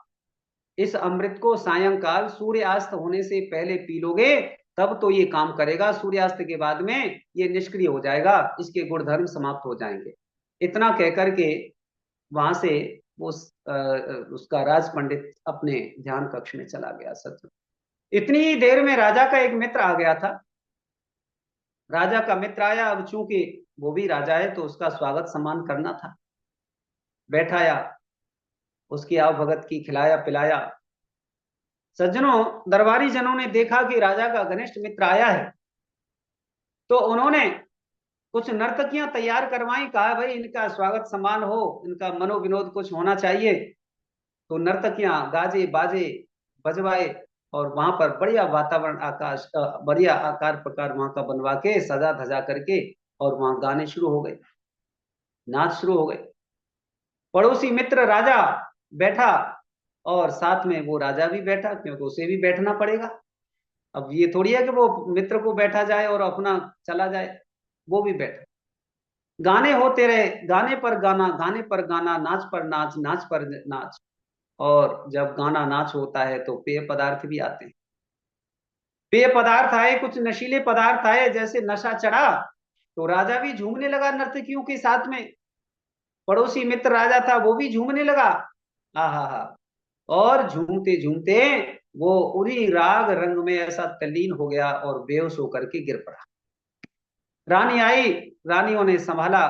इस अमृत को सायंकाल सूर्यास्त होने से पहले पी लोगे तब तो ये काम करेगा। सूर्यास्त के बाद में ये निष्क्रिय हो जाएगा, इसके गुणधर्म समाप्त हो जाएंगे। इतना कहकर के वहां से वो उसका राज पंडित अपने ध्यान कक्ष में चला गया। सच, इतनी देर में राजा का एक मित्र आ गया था। राजा का मित्र आया, अब चूंकि वो भी राजा है तो उसका स्वागत सम्मान करना था। बैठाया, उसकी आवभगत की, खिलाया पिलाया। सज्जनों, दरबारी जनों ने देखा कि राजा का घनिष्ठ मित्र आया है, तो उन्होंने कुछ नर्तकियां तैयार करवाई। कहा, भाई इनका स्वागत सम्मान हो, इनका मनोविनोद कुछ होना चाहिए। तो नर्तकियां गाजे बाजे बजवाए और वहां पर बढ़िया वातावरण, आकाश बढ़िया आकार प्रकार वहां का बनवा के सजा धजा करके, और वहां गाने शुरू हो गए, नाच शुरू हो गए। पड़ोसी मित्र राजा बैठा, और साथ में वो राजा भी बैठा, क्योंकि उसे भी बैठना पड़ेगा। अब ये थोड़ी है कि वो मित्र को बैठा जाए और अपना चला जाए, वो भी बैठा। गाने होते रहे, गाने पर गाना, गाने पर गाना, नाच पर नाच, नाच पर नाच। और जब गाना नाच होता है तो पेय पदार्थ भी आते हैं। पेय पदार्थ आए, कुछ नशीले पदार्थ आए, जैसे नशा चढ़ा तो राजा भी झूमने लगा नर्तकियों के साथ में। पड़ोसी मित्र राजा था, वो भी झूमने लगा। हा हा हा। और झूमते झूमते वो उन्हीं राग रंग में ऐसा तल्लीन हो गया और बेहोश होकर के गिर पड़ा। रानी आई, रानियों ने संभाला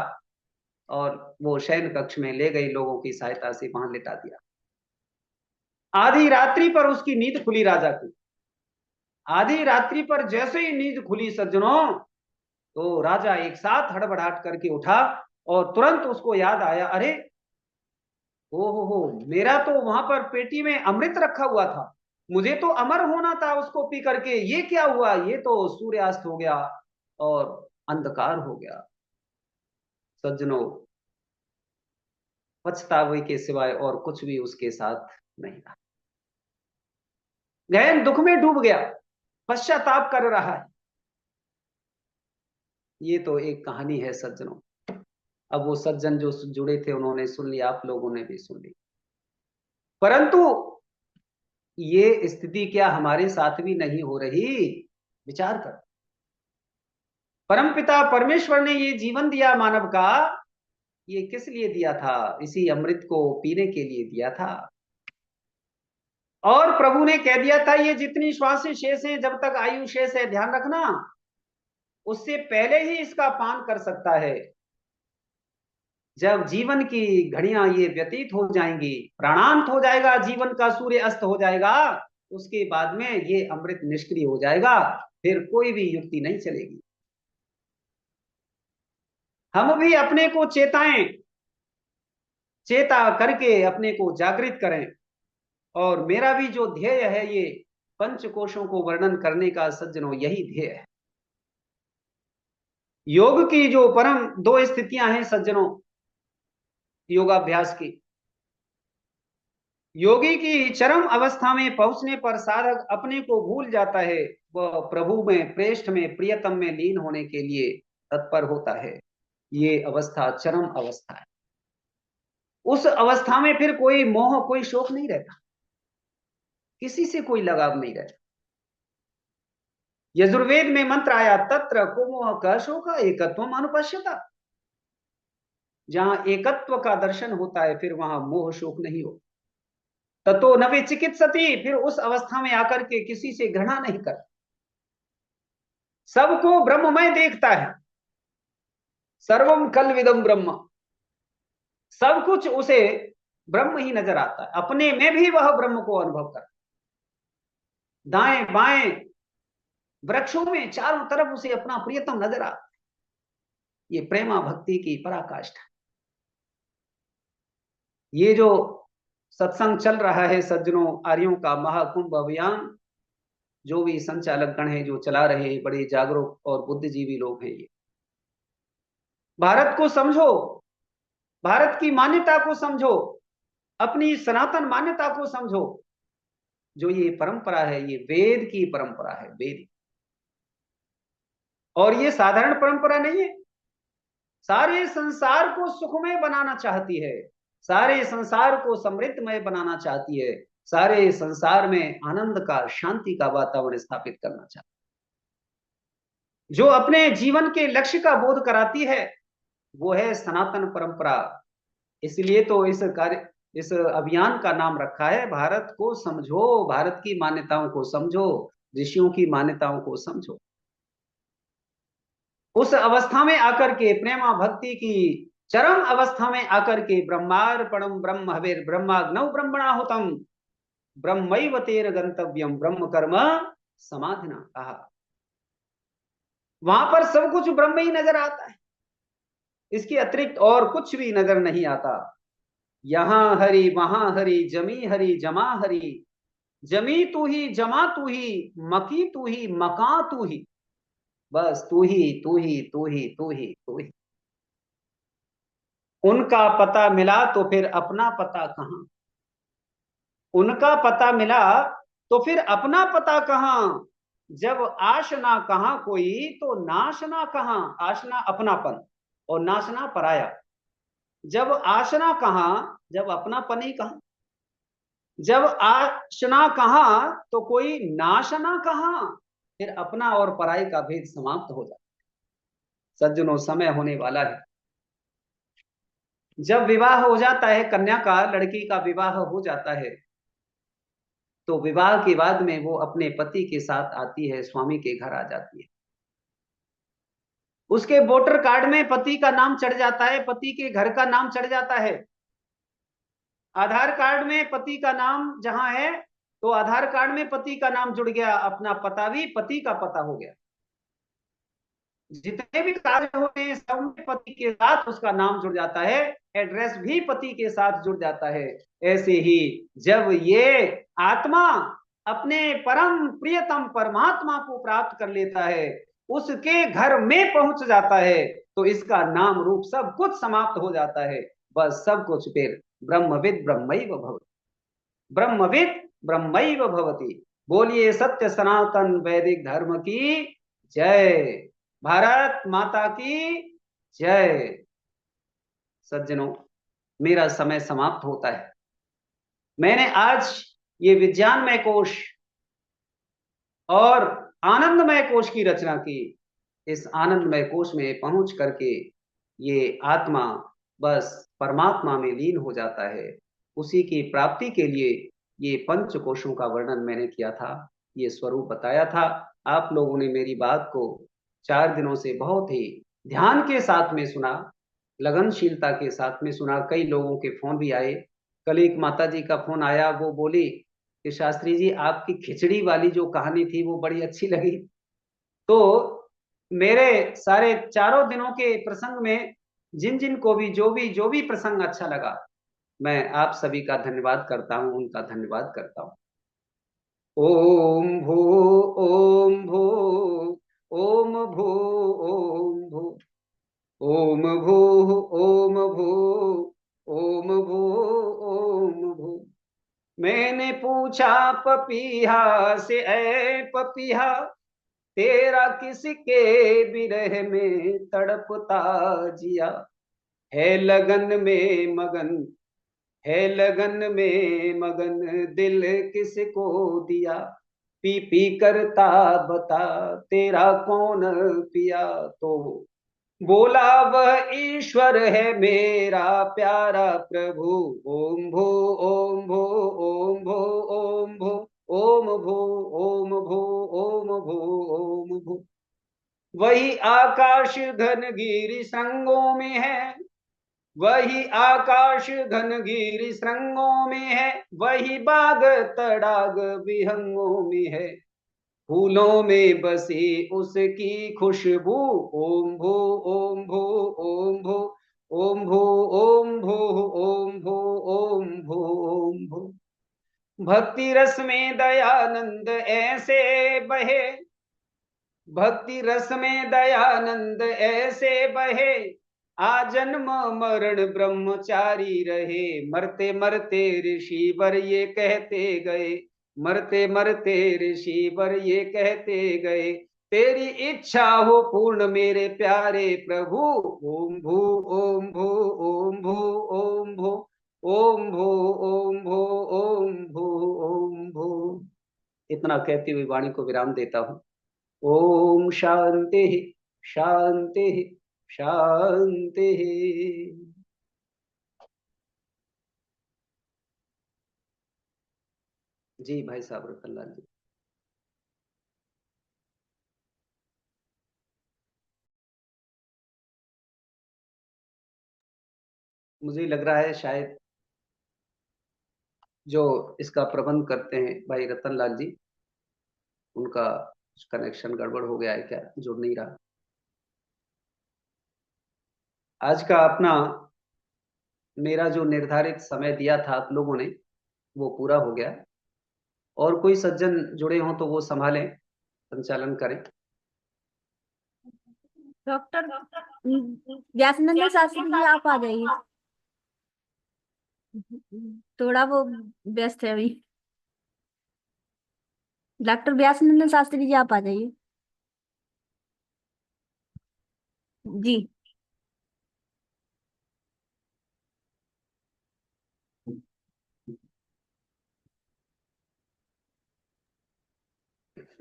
और वो शयन कक्ष में ले गई, लोगों की सहायता से वहां लिटा दिया। आधी रात्रि पर उसकी नींद खुली राजा की। आधी रात्रि पर जैसे ही नींद खुली सज्जनों, तो राजा एक साथ हड़बड़ाहट करके उठा, और तुरंत उसको याद आया, अरे ओ हो, मेरा तो वहां पर पेटी में अमृत रखा हुआ था, मुझे तो अमर होना था उसको पी करके। ये क्या हुआ, ये तो सूर्यास्त हो गया और अंधकार हो गया। सज्जनों, पछतावे के सिवाय और कुछ भी उसके साथ नहीं था। गहन दुख में डूब गया, पश्चाताप कर रहा है। ये तो एक कहानी है सज्जनों। अब वो सज्जन जो जुड़े थे उन्होंने सुन लिया, आप लोगों ने भी सुन ली। परंतु ये स्थिति क्या हमारे साथ भी नहीं हो रही? विचार कर। परमपिता परमेश्वर ने ये जीवन दिया मानव का, ये किस लिए दिया था? इसी अमृत को पीने के लिए दिया था। और प्रभु ने कह दिया था, ये जितनी श्वासें शेष हैं, जब तक आयु शेष है, ध्यान रखना, उससे पहले ही इसका पान कर सकता है। जब जीवन की घड़ियां ये व्यतीत हो जाएंगी, प्राणांत हो जाएगा, जीवन का सूर्य अस्त हो जाएगा, उसके बाद में ये अमृत निष्क्रिय हो जाएगा, फिर कोई भी युक्ति नहीं चलेगी। हम भी अपने को चेताएं, चेता करके अपने को जागृत करें। और मेरा भी जो ध्येय है, ये पंचकोशों को वर्णन करने का सज्जनों, यही ध्येय है। योग की जो परम दो स्थितियां हैं सज्जनों, योगाभ्यास की। योगी की चरम अवस्था में पहुंचने पर साधक अपने को भूल जाता है, वह प्रभु में, प्रेष्ठ में, प्रियतम में लीन होने के लिए तत्पर होता है। ये अवस्था चरम अवस्था है। उस अवस्था में फिर कोई मोह, कोई शोक नहीं रहता, किसी से कोई लगाव नहीं रहता। यजुर्वेद में मंत्र आया, तत्र को मोह क शोक एकत्व अनुपश्यता। जहां एकत्व का दर्शन होता है, फिर वहां मोह शोक नहीं होता। ततो नवे चिकित्सती, फिर उस अवस्था में आकर के किसी से घृणा नहीं कर, सबको ब्रह्ममय देखता है। सर्वम कल विदम ब्रह्म, सब कुछ उसे ब्रह्म ही नजर आता है, अपने में भी वह ब्रह्म को अनुभव करता है। दाएं बाएं वृक्षों में चारों तरफ उसे अपना प्रियतम नजर आता है। ये प्रेमा भक्ति की पराकाष्ठा। ये जो सत्संग चल रहा है सज्जनों, आर्यों का महाकुंभ अभियान, जो भी संचालक गण है जो चला रहे हैं, बड़े जागरूक और बुद्धिजीवी लोग हैं। ये भारत को समझो, भारत की मान्यता को समझो, अपनी सनातन मान्यता को समझो। जो ये परंपरा है, ये वेद की परंपरा है, वेद। और ये साधारण परंपरा नहीं है, सारे संसार को सुखमय बनाना चाहती है, सारे संसार को समृद्धमय बनाना चाहती है, सारे संसार में आनंद का, शांति का वातावरण स्थापित करना चाहती है। जो अपने जीवन के लक्ष्य का बोध कराती है, वो है सनातन परंपरा। इसलिए तो इस अभियान का नाम रखा है भारत को समझो, भारत की मान्यताओं को समझो, ऋषियों की मान्यताओं को समझो। उस अवस्था में आकर के, प्रेमा भक्ति की चरम अवस्था में आकर के, ब्रह्मार्पणम ब्रह्म हविर ब्रह्माग्नौ ब्रह्मणाहुतम ब्रह्मैव तेन गंतव्यम ब्रह्म कर्म समाधिना कहा। वहां पर सब कुछ ब्रह्म ही नजर आता है, इसके अतिरिक्त और कुछ भी नजर नहीं आता। यहां हरि वहां हरि, जमी हरि जमा हरि, जमी तू ही जमा तू ही, मकी तू ही मका तू ही, बस तू ही तू ही तू ही तू ही तू ही। उनका पता मिला तो फिर अपना पता कहां, उनका पता मिला तो फिर अपना पता कहां। जब आशना कहां कोई तो नाशना कहां, आशना अपनापन और नाशना पराया। जब आशना कहां, जब अपनापन ही कहां। जब आशना कहां तो कोई नाशना कहां, फिर अपना और पराई का भेद समाप्त हो जाता है। सज्जनों, समय होने वाला है। जब विवाह हो जाता है कन्या का, लड़की का विवाह हो जाता है, तो विवाह के बाद में वो अपने पति के साथ आती है, स्वामी के घर आ जाती है। उसके वोटर कार्ड में पति का नाम चढ़ जाता है, पति के घर का नाम चढ़ जाता है। आधार कार्ड में पति का नाम जहां है, तो आधार कार्ड में पति का नाम जुड़ गया, अपना पता भी पति का पता हो गया। जितने भी कार्य होते हैं सब में पति के साथ उसका नाम जुड़ जाता है, एड्रेस भी पति के साथ जुड़ जाता है। ऐसे ही जब ये आत्मा अपने परम प्रियतम परमात्मा को प्राप्त कर लेता है, उसके घर में पहुंच जाता है, तो इसका नाम रूप सब कुछ समाप्त हो जाता है। बस सब कुछ फिर ब्रह्मविद ब्रह्मैव भवति, ब्रह्मविद ब्रह्मैव भवति। बोलिए सत्य सनातन वैदिक धर्म की जय, भारत माता की जय। सज्जनों, मेरा समय समाप्त होता है। मैंने आज ये विज्ञानमय कोश और आनंदमय कोश की रचना की। इस आनंदमय कोश में पहुंच करके ये आत्मा बस परमात्मा में लीन हो जाता है। उसी की प्राप्ति के लिए ये पंच कोशों का वर्णन मैंने किया था, ये स्वरूप बताया था। आप लोगों ने मेरी बात को 4 दिनों से बहुत ही ध्यान के साथ में सुना, लगनशीलता के साथ में सुना। कई लोगों के फोन भी आए। कल एक माता जी का फोन आया, वो बोली कि शास्त्री जी आपकी खिचड़ी वाली जो कहानी थी वो बड़ी अच्छी लगी। तो मेरे सारे 4 दिनों के प्रसंग में जिन जिन को भी जो भी प्रसंग अच्छा लगा, मैं आप सभी का धन्यवाद करता हूं, उनका धन्यवाद करता हूं। ओम भू ओम भू ओम भू ओम भू ओम भू ओम भू ओम भू ओम भू। मैंने पूछा पपीहा से, ऐ पपीहा तेरा किसके विरह में तड़पता जिया, है लगन में मगन, है लगन में मगन, दिल किसको दिया, पी पी करता बता तेरा कौन पिया। तो बोला वह ईश्वर है मेरा प्यारा प्रभु। ओम भू ओम भू ओम भू ओम भू ओम भू ओम भू ओम भू ओम भू। वही आकाश घन गिरी श्रृंगों में है, वही आकाश घन घीर श्रृंगों में है, वही बाग तड़ाग विहंगों में है, फूलों में बसी उसकी खुशबू। ओम भू ओम भू ओम भू ओम भू ओम भू ओम भू ओम भू ओम भू। भक्ति रस में दयानंद ऐसे बहे, भक्ति रस में दयानंद ऐसे बहे, आजन्म मरण ब्रह्मचारी रहे। मरते मरते ऋषि वर ये कहते गए, मरते मरते ऋषि वर ये कहते गए, तेरी इच्छा हो पूर्ण मेरे प्यारे प्रभु। ओम भू ओम भू ओम भू ओम भू ओम भू ओम भू ओम भू ओम भू। इतना कहती हुई वाणी को विराम देता हूं। ओम शांति शांति शांति। जी भाई साहब रतनलाल जी। मुझे लग रहा है शायद जो इसका प्रबंध करते हैं भाई रतनलाल जी, उनका कनेक्शन गड़बड़ हो गया है क्या, जुड़ नहीं रहा। आज का अपना मेरा जो निर्धारित समय दिया था आप लोगों ने, वो पूरा हो गया। और कोई सज्जन जुड़े हों तो वो संभालें, संचालन करें। डॉक्टर व्यासनंद शास्त्री जी आप आ जाइए, थोड़ा वो व्यस्त है अभी। डॉक्टर व्यासनंद शास्त्री जी आप आ जाइए जी।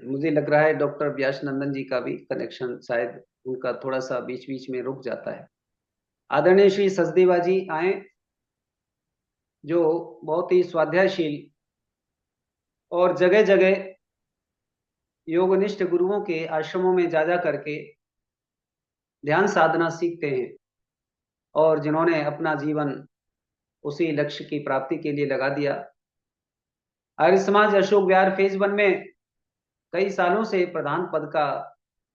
मुझे लग रहा है डॉक्टर व्यास नंदन जी का भी कनेक्शन शायद उनका थोड़ा सा बीच बीच में रुक जाता है। आदरणीय श्री सचदेवा जी आए, जो बहुत ही स्वाध्यायशील और जगह जगह योगनिष्ठ गुरुओं के आश्रमों में जा जा करके ध्यान साधना सीखते हैं, और जिन्होंने अपना जीवन उसी लक्ष्य की प्राप्ति के लिए लगा दिया। आर्य समाज अशोक विहार फेज 1 में कई सालों से प्रधान पद का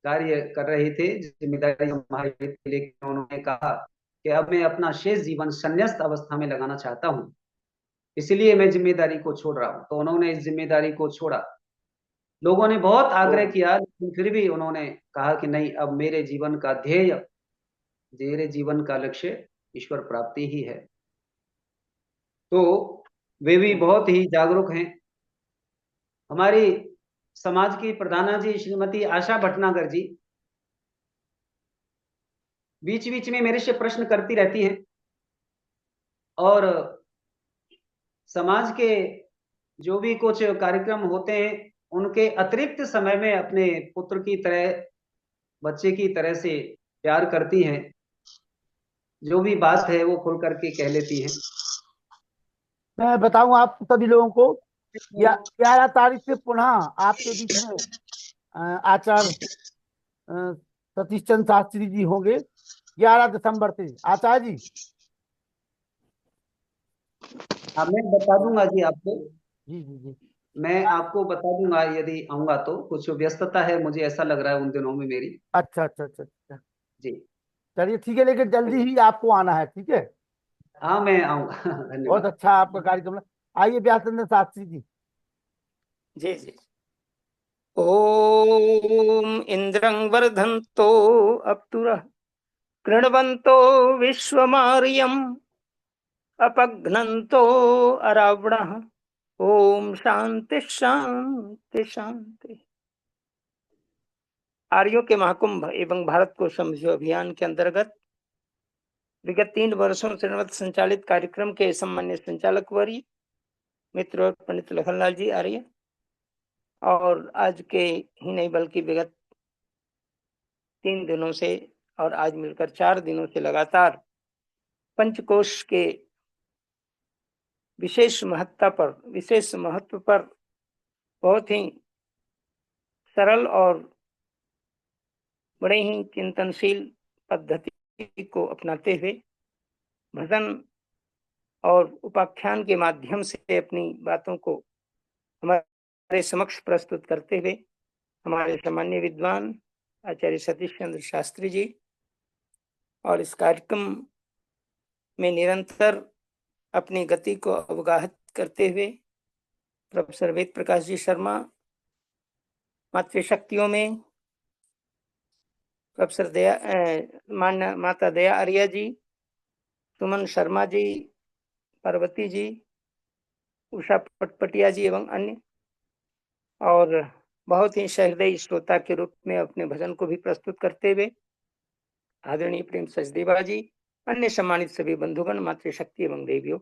कार्य कर रहे थे, जिम्मेदारी हमारे लिए, लेकिन उन्होंने कहा कि अब मैं अपना शेष जीवन संन्यास्त अवस्था में लगाना चाहता हूं, इसलिए मैं जिम्मेदारी को छोड़ रहा हूं। तो उन्होंने इस जिम्मेदारी को छोड़ा। लोगों ने बहुत आग्रह किया, लेकिन फिर भी उन्होंने कहा कि नहीं, अब मेरे जीवन का ध्येय, मेरे जीवन का लक्ष्य ईश्वर प्राप्ति ही है। तो वे भी बहुत ही जागरूक हैं। हमारी समाज की प्रधाना जी श्रीमती आशा भटनागर जी बीच बीच में मेरे से प्रश्न करती रहती हैं, और समाज के जो भी कुछ कार्यक्रम होते हैं उनके अतिरिक्त समय में अपने पुत्र की तरह, बच्चे की तरह से प्यार करती हैं। जो भी बात है वो खुल करके कह लेती हैं। मैं बताऊं आप सभी लोगों को, 11 तारीख से पुनः आपके बीच में आचार्य सतीश चंद्र शास्त्री जी होंगे। 11 दिसंबर से आचार्य जी। हाँ, मैं बता दूंगा जी आपको। जी जी जी। मैं आपको बता दूंगा यदि आऊंगा तो। कुछ व्यस्तता है, मुझे ऐसा लग रहा है उन दिनों में मेरी। अच्छा अच्छा अच्छा अच्छा। जी। चलिए ठीक है, लेकिन जल्दी ही आपको आना है, ठीक है। हाँ, मैं आऊंगा। बहुत धन्यवाद। अच्छा आपका कार्यक्रम है। आइए व्यासचंद्र शास्त्री जी। जी जी। ओम इंद्रं वर्धन्तो अप्तुरः कृण्वन्तो विश्वमार्यम् अपघ्नन्तो अरावणः। ओम शांति शांति शांति। आर्यों के महाकुंभ एवं भारत को समझो अभियान के अंतर्गत विगत 3 वर्षों से निरंतर संचालित कार्यक्रम के सम्मान्य संचालक वर्य मित्र और पंडित लखनलाल जी आर्य, और आज के ही नहीं बल्कि विगत 3 दिनों से और आज मिलकर 4 दिनों से लगातार पंचकोश के विशेष महत्व पर बहुत ही सरल और बड़े ही चिंतनशील पद्धति को अपनाते हुए भजन और उपाख्यान के माध्यम से अपनी बातों को हमारे समक्ष प्रस्तुत करते हुए हमारे सामान्य विद्वान आचार्य सतीश चंद्र शास्त्री जी और इस कार्यक्रम में निरंतर अपनी गति को अवगाहित करते हुए प्रोफेसर वेद प्रकाश जी शर्मा, मातृशक्तियों में प्रोफेसर मान्य माता दया आर्या जी, सुमन शर्मा जी, पार्वती जी, उषा पटपटिया जी एवं अन्य, और बहुत ही सहृदय श्रोता के रूप में अपने भजन को भी प्रस्तुत करते हुए आदरणीय प्रेम सचदेवा जी, अन्य सम्मानित सभी बंधुगण, मातृशक्ति एवं देवियों,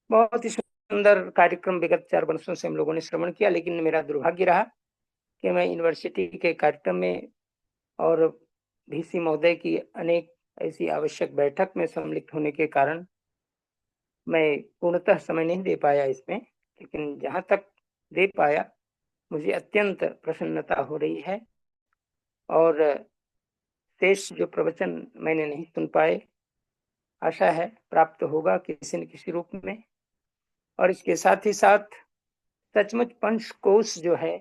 बहुत ही सुंदर कार्यक्रम विगत 4 वर्षों से हम लोगों ने श्रवण किया। लेकिन मेरा दुर्भाग्य रहा कि मैं यूनिवर्सिटी के कार्यक्रम में और VC महोदय की अनेक ऐसी आवश्यक बैठक में सम्मिलित होने के कारण मैं पूर्णतः समय नहीं दे पाया इसमें, लेकिन जहाँ तक दे पाया मुझे अत्यंत प्रसन्नता हो रही है। और शेष जो प्रवचन मैंने नहीं सुन पाए, आशा है प्राप्त होगा किसी न किसी रूप में। और इसके साथ ही साथ सचमुच पंचकोश जो है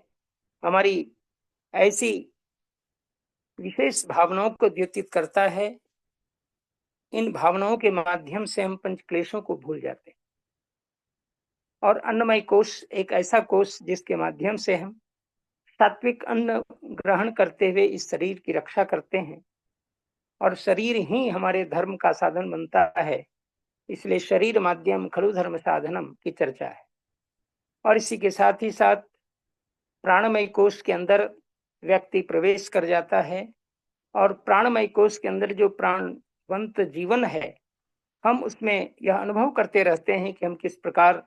हमारी ऐसी विशेष भावनाओं को द्योतित करता है, इन भावनाओं के माध्यम से हम पंचक्लेशों को भूल जाते हैं। और अन्नमय कोश एक ऐसा कोश जिसके माध्यम से हम सात्विक अन्न ग्रहण करते हुए इस शरीर की रक्षा करते हैं, और शरीर ही हमारे धर्म का साधन बनता है। इसलिए शरीर माध्यम खलु धर्म साधनम की चर्चा है। और इसी के साथ ही साथ प्राणमय कोश के अंदर व्यक्ति प्रवेश कर जाता है, और प्राणमय कोश के अंदर जो प्राणवंत जीवन है, हम उसमें यह अनुभव करते रहते हैं कि हम किस प्रकार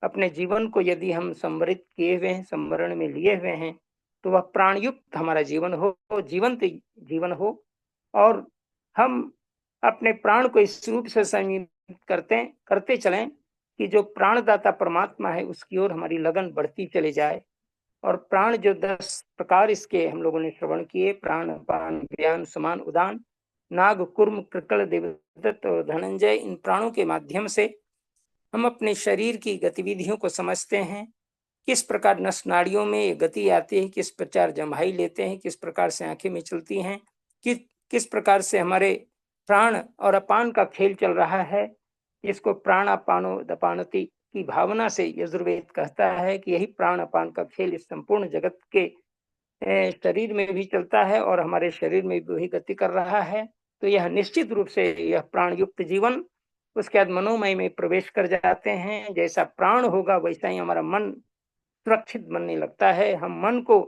अपने जीवन को यदि हम संवरित किए हुए हैं, संवरण में लिए हुए हैं, तो वह प्राणयुक्त हमारा जीवन हो, जीवंत जीवन हो, और हम अपने प्राण को इस रूप से संयमित करते चलें कि जो प्राणदाता परमात्मा है उसकी ओर हमारी लगन बढ़ती चली जाए। और प्राण जो 10 प्रकार इसके हम लोगों ने श्रवण किए, प्राण अपान व्यान समान उदान, नाग कुर्म कृकल देवदत्त और धनंजय, इन प्राणों के माध्यम से हम अपने शरीर की गतिविधियों को समझते हैं, किस प्रकार नस नाड़ियों में गति आती है, किस प्रकार जम्हाई लेते हैं, किस प्रकार से आंखें में चलती हैं, किस प्रकार से हमारे प्राण और अपान का खेल चल रहा है। इसको प्राण अपानो दपानति की भावना से यजुर्वेद कहता है कि यही प्राण अपान का खेल इस संपूर्ण जगत के शरीर में भी चलता है और हमारे शरीर में भी वही गति कर रहा है। तो यह निश्चित रूप से यह प्राण युक्त जीवन, उसके बाद मनोमय में प्रवेश कर जाते हैं। जैसा प्राण होगा वैसा ही हमारा मन सुरक्षित बनने लगता है। हम मन को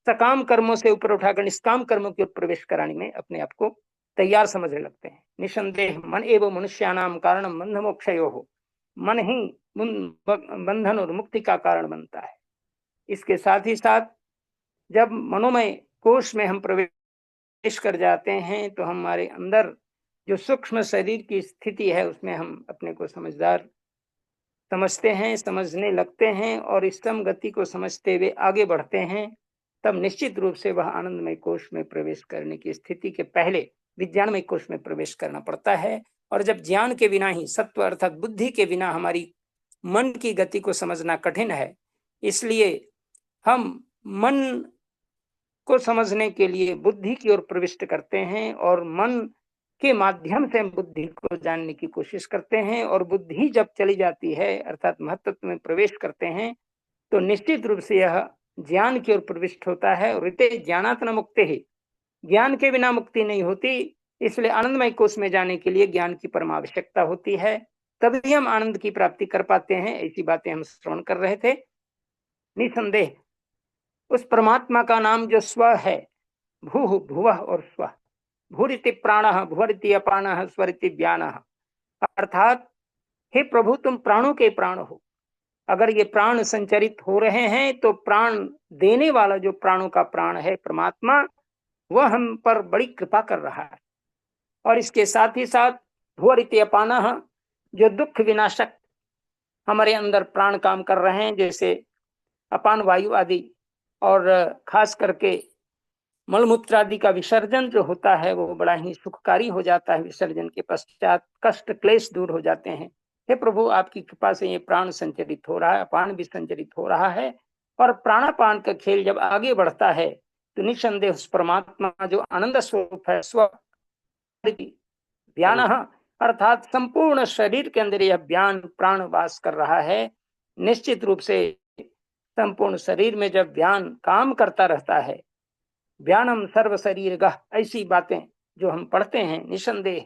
सकाम कर्मों से ऊपर उठाकर निष्काम कर्मों की ओर प्रवेश कराने में अपने आप को तैयार समझने लगते हैं। निसंदेह मन एवं मनुष्यानाम कारणम बंध मोक्षयो हो, मन ही बंधन और मुक्ति का कारण बनता है। इसके साथ ही साथ जब मनोमय कोश में हम प्रवेश कर जाते हैं तो हमारे अंदर जो सूक्ष्म शरीर की स्थिति है उसमें हम अपने को समझदार समझते हैं, समझने लगते हैं, और इस सम गति को समझते हुए आगे बढ़ते हैं। तब निश्चित रूप से वह आनंदमय कोश में प्रवेश करने की स्थिति के पहले विज्ञानमय कोश में प्रवेश करना पड़ता है। और जब ज्ञान के बिना ही, सत्व अर्थात बुद्धि के बिना हमारी मन की गति को समझना कठिन है, इसलिए हम मन को समझने के लिए बुद्धि की ओर प्रविष्ट करते हैं, और मन के माध्यम से हम बुद्धि को जानने की कोशिश करते हैं। और बुद्धि जब चली जाती है अर्थात महत्त्व में प्रवेश करते हैं, तो निश्चित रूप से यह ज्ञान की ओर प्रविष्ट होता है। और इते ज्ञानात् न मुक्ति ही, ज्ञान के बिना मुक्ति नहीं होती। इसलिए आनंदमय कोश में जाने के लिए ज्ञान की परम आवश्यकता होती है, तभी हम आनंद की प्राप्ति कर पाते हैं। ऐसी बातें हम श्रवण कर रहे थे। निसंदेह उस परमात्मा का नाम जो स्व है, भू भुवः और स्व, भूरिति प्राणः भुवरिति अपानः स्वरिति व्यानः, अर्थात हे प्रभु तुम प्राणों के प्राण हो। अगर ये प्राण संचरित हो रहे हैं तो प्राण देने वाला जो प्राणों का प्राण है परमात्मा, वह हम पर बड़ी कृपा कर रहा है। और इसके साथ ही साथ भुवरिति अपानः, जो दुख विनाशक हमारे अंदर प्राण काम कर रहे हैं, जैसे अपान वायु आदि, और खास करके मलमूत्र आदि का विसर्जन जो होता है वो बड़ा ही सुखकारी हो जाता है। विसर्जन के पश्चात कष्ट क्लेश दूर हो जाते हैं। हे प्रभु, आपकी कृपा से ये प्राण संचरित हो रहा है, अपान भी संचरित हो रहा है, और प्राणापान का खेल जब आगे बढ़ता है तो निसंदेह उस परमात्मा जो आनंद स्वरूप है, स्व व्यान अर्थात संपूर्ण शरीर के अंदर यह व्यान प्राण वास कर रहा है। निश्चित रूप से संपूर्ण शरीर में जब व्यान काम करता रहता है, व्यानम सर्व शरीर गह, ऐसी बातें जो हम पढ़ते हैं, निसंदेह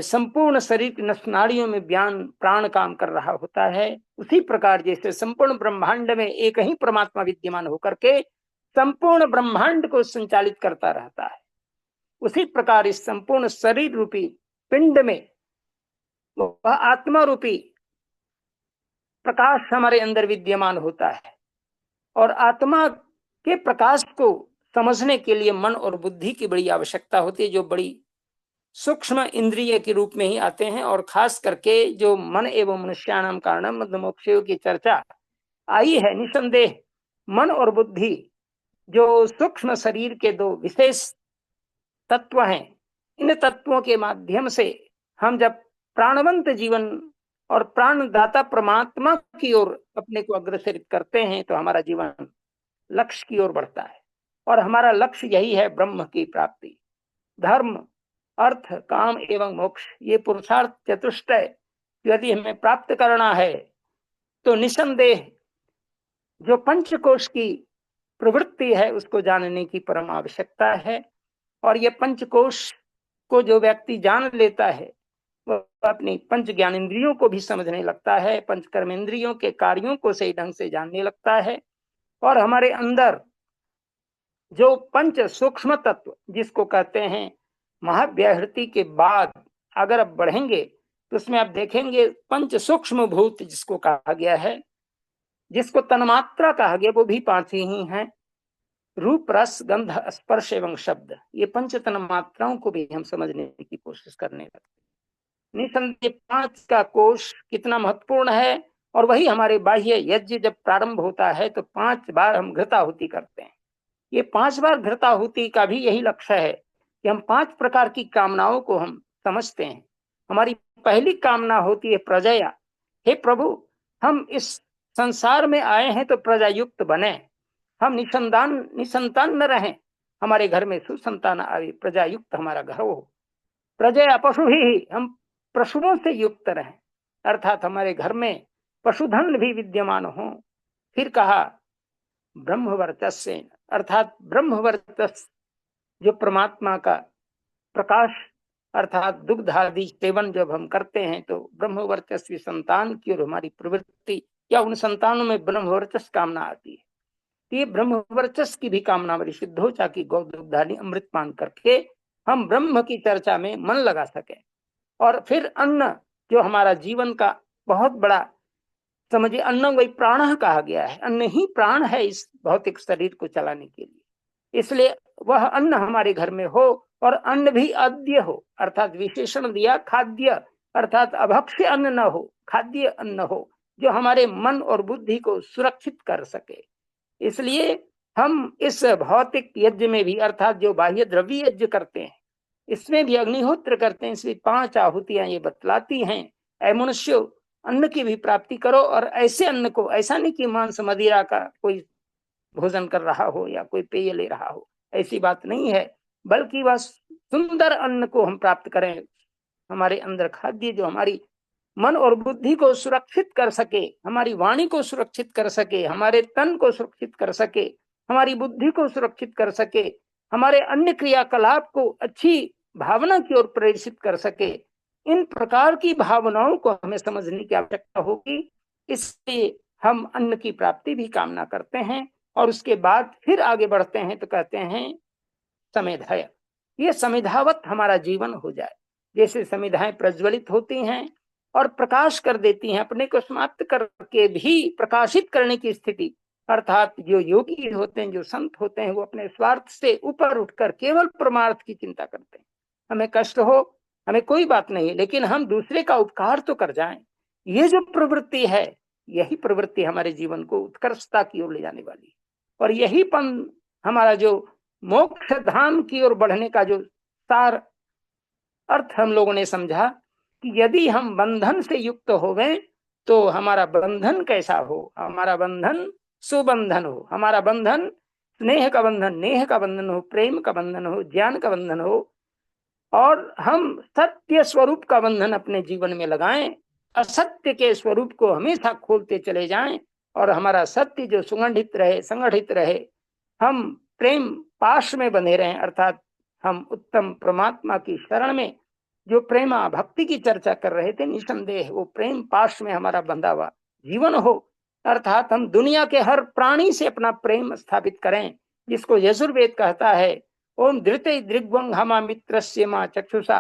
संपूर्ण शरीर की नाड़ियों में व्यान प्राण काम कर रहा होता है। उसी प्रकार जैसे संपूर्ण ब्रह्मांड में एक ही परमात्मा विद्यमान होकर के संपूर्ण ब्रह्मांड को संचालित करता रहता है, उसी प्रकार इस संपूर्ण शरीर रूपी पिंड में वह आत्मा रूपी प्रकाश हमारे अंदर विद्यमान होता है। और आत्मा के प्रकाश को समझने के लिए मन और बुद्धि की बड़ी आवश्यकता होती है, जो बड़ी सूक्ष्म इंद्रिय के रूप में ही आते हैं। और खास करके जो मन एवं मनुष्याणाम कारणम मध्य मोक्षयों की चर्चा आई है, निसंदेह मन और बुद्धि जो सूक्ष्म शरीर के दो विशेष तत्व हैं, इन तत्वों के माध्यम से हम जब प्राणवंत जीवन और प्राणदाता परमात्मा की ओर अपने को अग्रसरित करते हैं तो हमारा जीवन लक्ष्य की ओर बढ़ता है। और हमारा लक्ष्य यही है ब्रह्म की प्राप्ति। धर्म, अर्थ, काम एवं मोक्ष, ये पुरुषार्थ चतुष्टय यदि हमें प्राप्त करना है तो निसंदेह जो पंचकोश की प्रवृत्ति है उसको जानने की परम आवश्यकता है। और ये पंचकोश को जो व्यक्ति जान लेता है वह अपनी पंच ज्ञानेंद्रियों को भी समझने लगता है, पंच कर्मेंद्रियों के कार्यों को सही ढंग से जानने लगता है। और हमारे अंदर जो पंच सूक्ष्म तत्व जिसको कहते हैं महाव्याहृति के बाद अगर आप बढ़ेंगे तो उसमें आप देखेंगे पंच सूक्ष्म भूत जिसको कहा गया है, जिसको तन्मात्रा कहा गया, वो भी पांच ही हैं, रूप, रस, गंध, स्पर्श एवं शब्द। ये पंच तन्मात्राओं को भी हम समझने की कोशिश करने लगते। निसंदेह पांच का कोश कितना महत्वपूर्ण है। और वही हमारे बाह्य यज्ञ जब प्रारंभ होता है तो 5 बार हम घृताहुति करते हैं। ये 5 बार घृताहुति का भी यही लक्ष्य है कि हम 5 प्रकार की कामनाओं को हम समझते हैं। हमारी पहली कामना होती है प्रजया। हे प्रभु, हम इस संसार में आए हैं तो प्रजायुक्त बने, हम निसंतान न रहें, हमारे घर में सुसंतान आवे, प्रजायुक्त हमारा घर हो। प्रजया पशु ही, हम पशुओं से युक्त रहें, अर्थात हमारे घर में पशुधन भी विद्यमान हो। फिर कहा ब्रह्मवर्चस्व, अर्थात ब्रह्मवर्चस्व जो परमात्मा का प्रकाश अर्थात दुग्ध आदि सेवन जब हम करते हैं तो ब्रह्मवर्चस्वी संतान की और हमारी प्रवृत्ति या उन संतानों में ब्रह्मवर्चस्व कामना आती है। तो ये ब्रह्मवर्चस्व की भी कामना हमारी सिद्ध हो, ताकि गौ दुग्ध आदि अमृत पान करके हम ब्रह्म की चर्चा में मन लगा सके। और फिर अन्न जो हमारा जीवन का बहुत बड़ा समझिए, अन्न वही प्राण कहा गया है, अन्न ही प्राण है इस भौतिक शरीर को चलाने के लिए। इसलिए वह अन्न हमारे घर में हो और अन्न भी अद्य हो, अर्थात विशेषण दिया खाद्य, अर्थात अभक्ष्य अन्न न हो, खाद्य अन्न हो जो हमारे मन और बुद्धि को सुरक्षित कर सके। इसलिए हम इस भौतिक यज्ञ में भी अर्थात जो बाह्य द्रव्य यज्ञ करते हैं इसमें भी अग्निहोत्र करते हैं। इसलिए 5 आहुतियां ये बतलाती हैं, ऐ मनुष्य अन्न की भी प्राप्ति करो। और ऐसे अन्न को, ऐसा नहीं कि मांस मदिरा का कोई भोजन कर रहा हो या कोई पेय ले रहा हो, ऐसी बात नहीं है, बल्कि वह सुंदर अन्न को हम प्राप्त करें। हमारे अंदर खाद्य जो हमारी मन और बुद्धि को सुरक्षित कर सके, हमारी वाणी को सुरक्षित कर सके, हमारे तन को सुरक्षित कर सके, हमारी बुद्धि को सुरक्षित कर सके, हमारे अन्य क्रियाकलाप को अच्छी भावना की ओर प्रेरित कर सके। इन प्रकार की भावनाओं को हमें समझने की आवश्यकता होगी। इसलिए हम अन्न की प्राप्ति भी कामना करते हैं। और उसके बाद फिर आगे बढ़ते हैं तो कहते हैं समिधाय, ये समिधावत हमारा जीवन हो जाए। जैसे समिधाएं प्रज्वलित होती हैं और प्रकाश कर देती हैं, अपने को समाप्त करके भी प्रकाशित करने की स्थिति, अर्थात जो योगी होते हैं, जो संत होते हैं, वो अपने स्वार्थ से ऊपर उठकर केवल परमार्थ की चिंता करते हैं। हमें कष्ट हो, हमें कोई बात नहीं, लेकिन हम दूसरे का उपकार तो कर जाएं। ये जो प्रवृत्ति है, यही प्रवृत्ति हमारे जीवन को उत्कर्षता की ओर ले जाने वाली है। और यही पन हमारा जो मोक्ष धाम की ओर बढ़ने का जो सार अर्थ हम लोगों ने समझा कि यदि हम बंधन से युक्त हो गए तो हमारा बंधन कैसा हो, हमारा बंधन सुबंधन हो, हमारा बंधन स्नेह का बंधन, नेह का बंधन हो, प्रेम का बंधन हो, ज्ञान का बंधन हो, और हम सत्य स्वरूप का बंधन अपने जीवन में लगाएं, असत्य के स्वरूप को हमेशा खोलते चले जाएं, और हमारा सत्य जो सुगठित रहे, संगठित रहे, हम प्रेम पाश में बंधे रहें, अर्थात हम उत्तम परमात्मा की शरण में जो प्रेमा भक्ति की चर्चा कर रहे थे, निसंदेह वो प्रेम पाश में हमारा बंधा हुआ जीवन हो, अर्थात हम दुनिया के हर प्राणी से अपना प्रेम स्थापित करें, जिसको यजुर्वेद कहता है ओम धृते दृग्वं हमा मित्रस्य मा चक्षुषा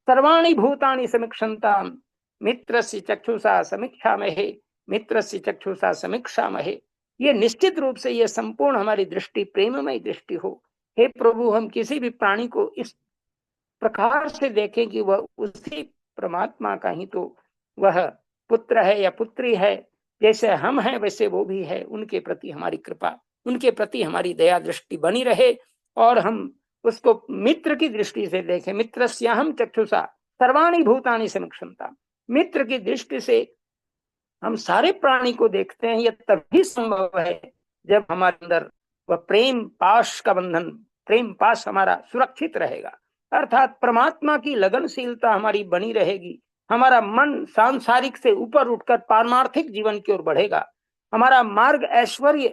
सर्वाणि भूतानि समीक्षन्ताम मित्रस्य चक्षुषा समीक्षामहे, मित्रस्य चक्षुषा समीक्षामहे। ये निश्चित रूप से ये संपूर्ण हमारी दृष्टि प्रेममय दृष्टि हो। हे प्रभु, हम किसी भी प्राणी को इस प्रकार से देखें कि वह उसी परमात्मा का ही तो वह पुत्र है या पुत्री है, जैसे हम हैं वैसे वो भी है। उनके प्रति हमारी कृपा, उनके प्रति हमारी दया दृष्टि बनी रहे, और हम उसको मित्र की दृष्टि से देखें। मित्रस्याहं चक्षुषा सर्वाणि भूतानि समीक्षन्ताम्। मित्र की दृष्टि से हम सारे प्राणी को देखते हैं। यह तभी संभव है जब हमारे अंदर वह प्रेम पाश का बंधन, प्रेम पाश हमारा सुरक्षित रहेगा, अर्थात परमात्मा की लगनशीलता हमारी बनी रहेगी। हमारा मन सांसारिक से ऊपर उठकर पारमार्थिक जीवन की ओर बढ़ेगा। हमारा मार्ग ऐश्वर्य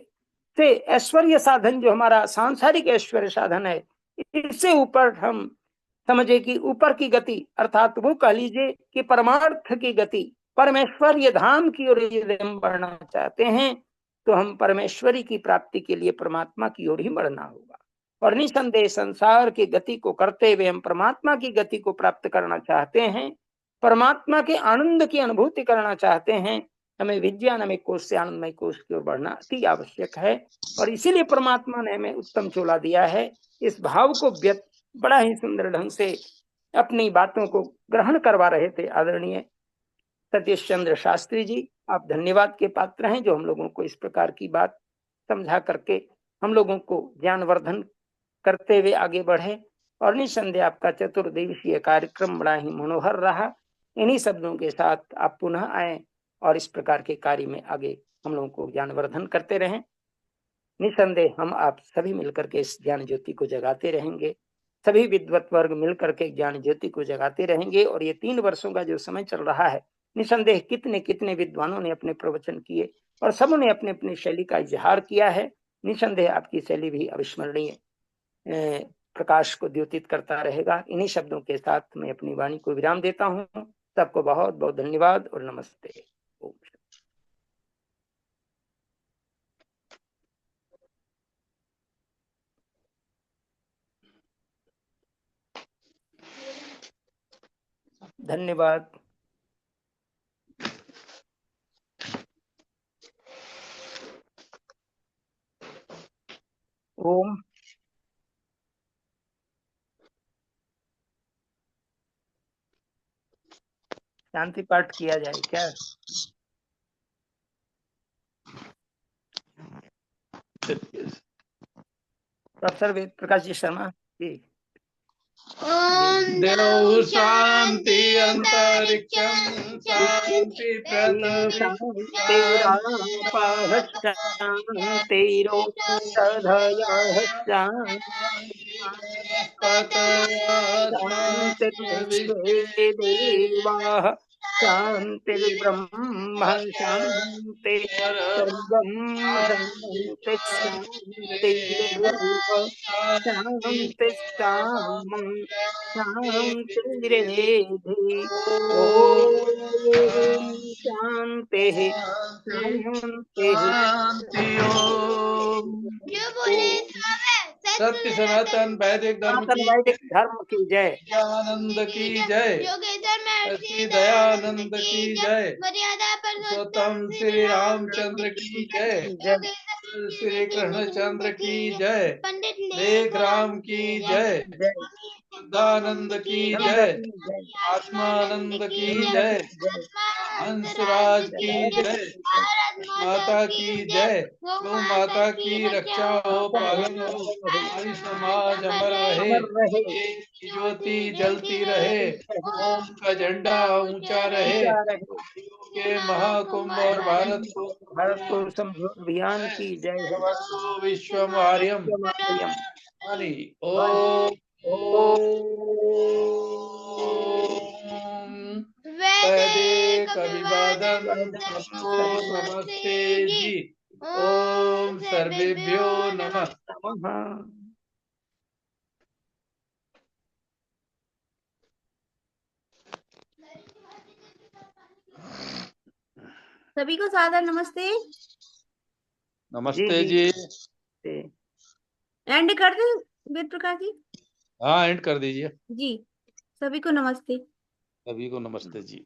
से, ऐश्वर्य साधन जो हमारा सांसारिक ऐश्वर्य साधन है, इससे ऊपर हम समझे कि ऊपर की गति, अर्थात वो कह लीजिए कि परमार्थ की गति, परमेश्वरीय धाम की ओर यदि हम बढ़ना चाहते हैं तो हम परमेश्वरी की प्राप्ति के लिए परमात्मा की ओर ही बढ़ना होगा। और निसंदेह संसार की गति को करते हुए हम परमात्मा की गति को प्राप्त करना चाहते हैं, परमात्मा के आनंद की अनुभूति करना चाहते हैं, हमें विज्ञानमय कोश से आनंदमय कोश की ओर बढ़ना अति आवश्यक है। और इसीलिए परमात्मा ने हमें उत्तम चोला दिया है। इस भाव को बड़ा ही सुंदर ढंग से अपनी बातों को ग्रहण करवा रहे थे आदरणीय सतीश चंद्र शास्त्री जी। आप धन्यवाद के पात्र हैं जो हम लोगों को इस प्रकार की बात समझा करके हम लोगों को ज्ञानवर्धन करते हुए आगे बढ़े। और निसंदेह आपका चतुर्दिवसीय कार्यक्रम बड़ा ही मनोहर रहा। इन्हीं शब्दों के साथ आप पुनः आए और इस प्रकार के कार्य में आगे हम लोगों को ज्ञानवर्धन करते रहें। निसंदेह हम आप सभी मिलकर के इस ज्ञान ज्योति को जगाते रहेंगे, सभी विद्वत वर्ग मिलकर के ज्ञान ज्योति को जगाते रहेंगे। और ये 3 वर्षों का जो समय चल रहा है, निसंदेह कितने कितने विद्वानों ने अपने प्रवचन किए और सबों ने अपने अपनी शैली का इजहार किया है। निसंदेह आपकी शैली भी अविस्मरणीय प्रकाश को द्योतित करता रहेगा। इन्हीं शब्दों के साथ मैं अपनी वाणी को विराम देता हूँ। सबको बहुत बहुत धन्यवाद और नमस्ते। ओम धन्यवाद। ओम शांति पाठ किया जाए क्या? प्रोफेसर वेद प्रकाश जी शर्मा जी। देव शांति अंतरिक्षं शांति देवा शांतिर्ब्रह्म शांति सर्वं शांति शांति शांतिरेधि ओम शांति शांति सत्य सनातन वैदिक धर्म की जय। आनंद की जय। श्री दयानंद की जय। स्वतम श्री रामचंद्र की जय। श्री कृष्णचंद्र की जय। देख राम की जय। बुद्धानंद की जय। आत्मानंद की जय। हंसराज की जय। माता की जय। गौ माता की रक्षा हो, पालन हो, हमारी समाज अमर रहे, अमर रहे, एक की ज्योति जलती रहे, ओम का झंडा ऊंचा रहे, ऊंचा रहे। के महाकुंभ और भारत को भारत को समझो अभियान की जय हो। भगवतो विश्वमार्यम विश्वमार्यम। हरि ओम वैदिक अभिवादन सबको नमस्ते जी। ओम सर्वेभ्यो नमः। नमः। सभी को सादर नमस्ते। नमस्ते जी। एंड कर दे वेद प्रकाश जी। हाँ, एंड कर दीजिए। जी, सभी को नमस्ते। सभी को नमस्ते जी।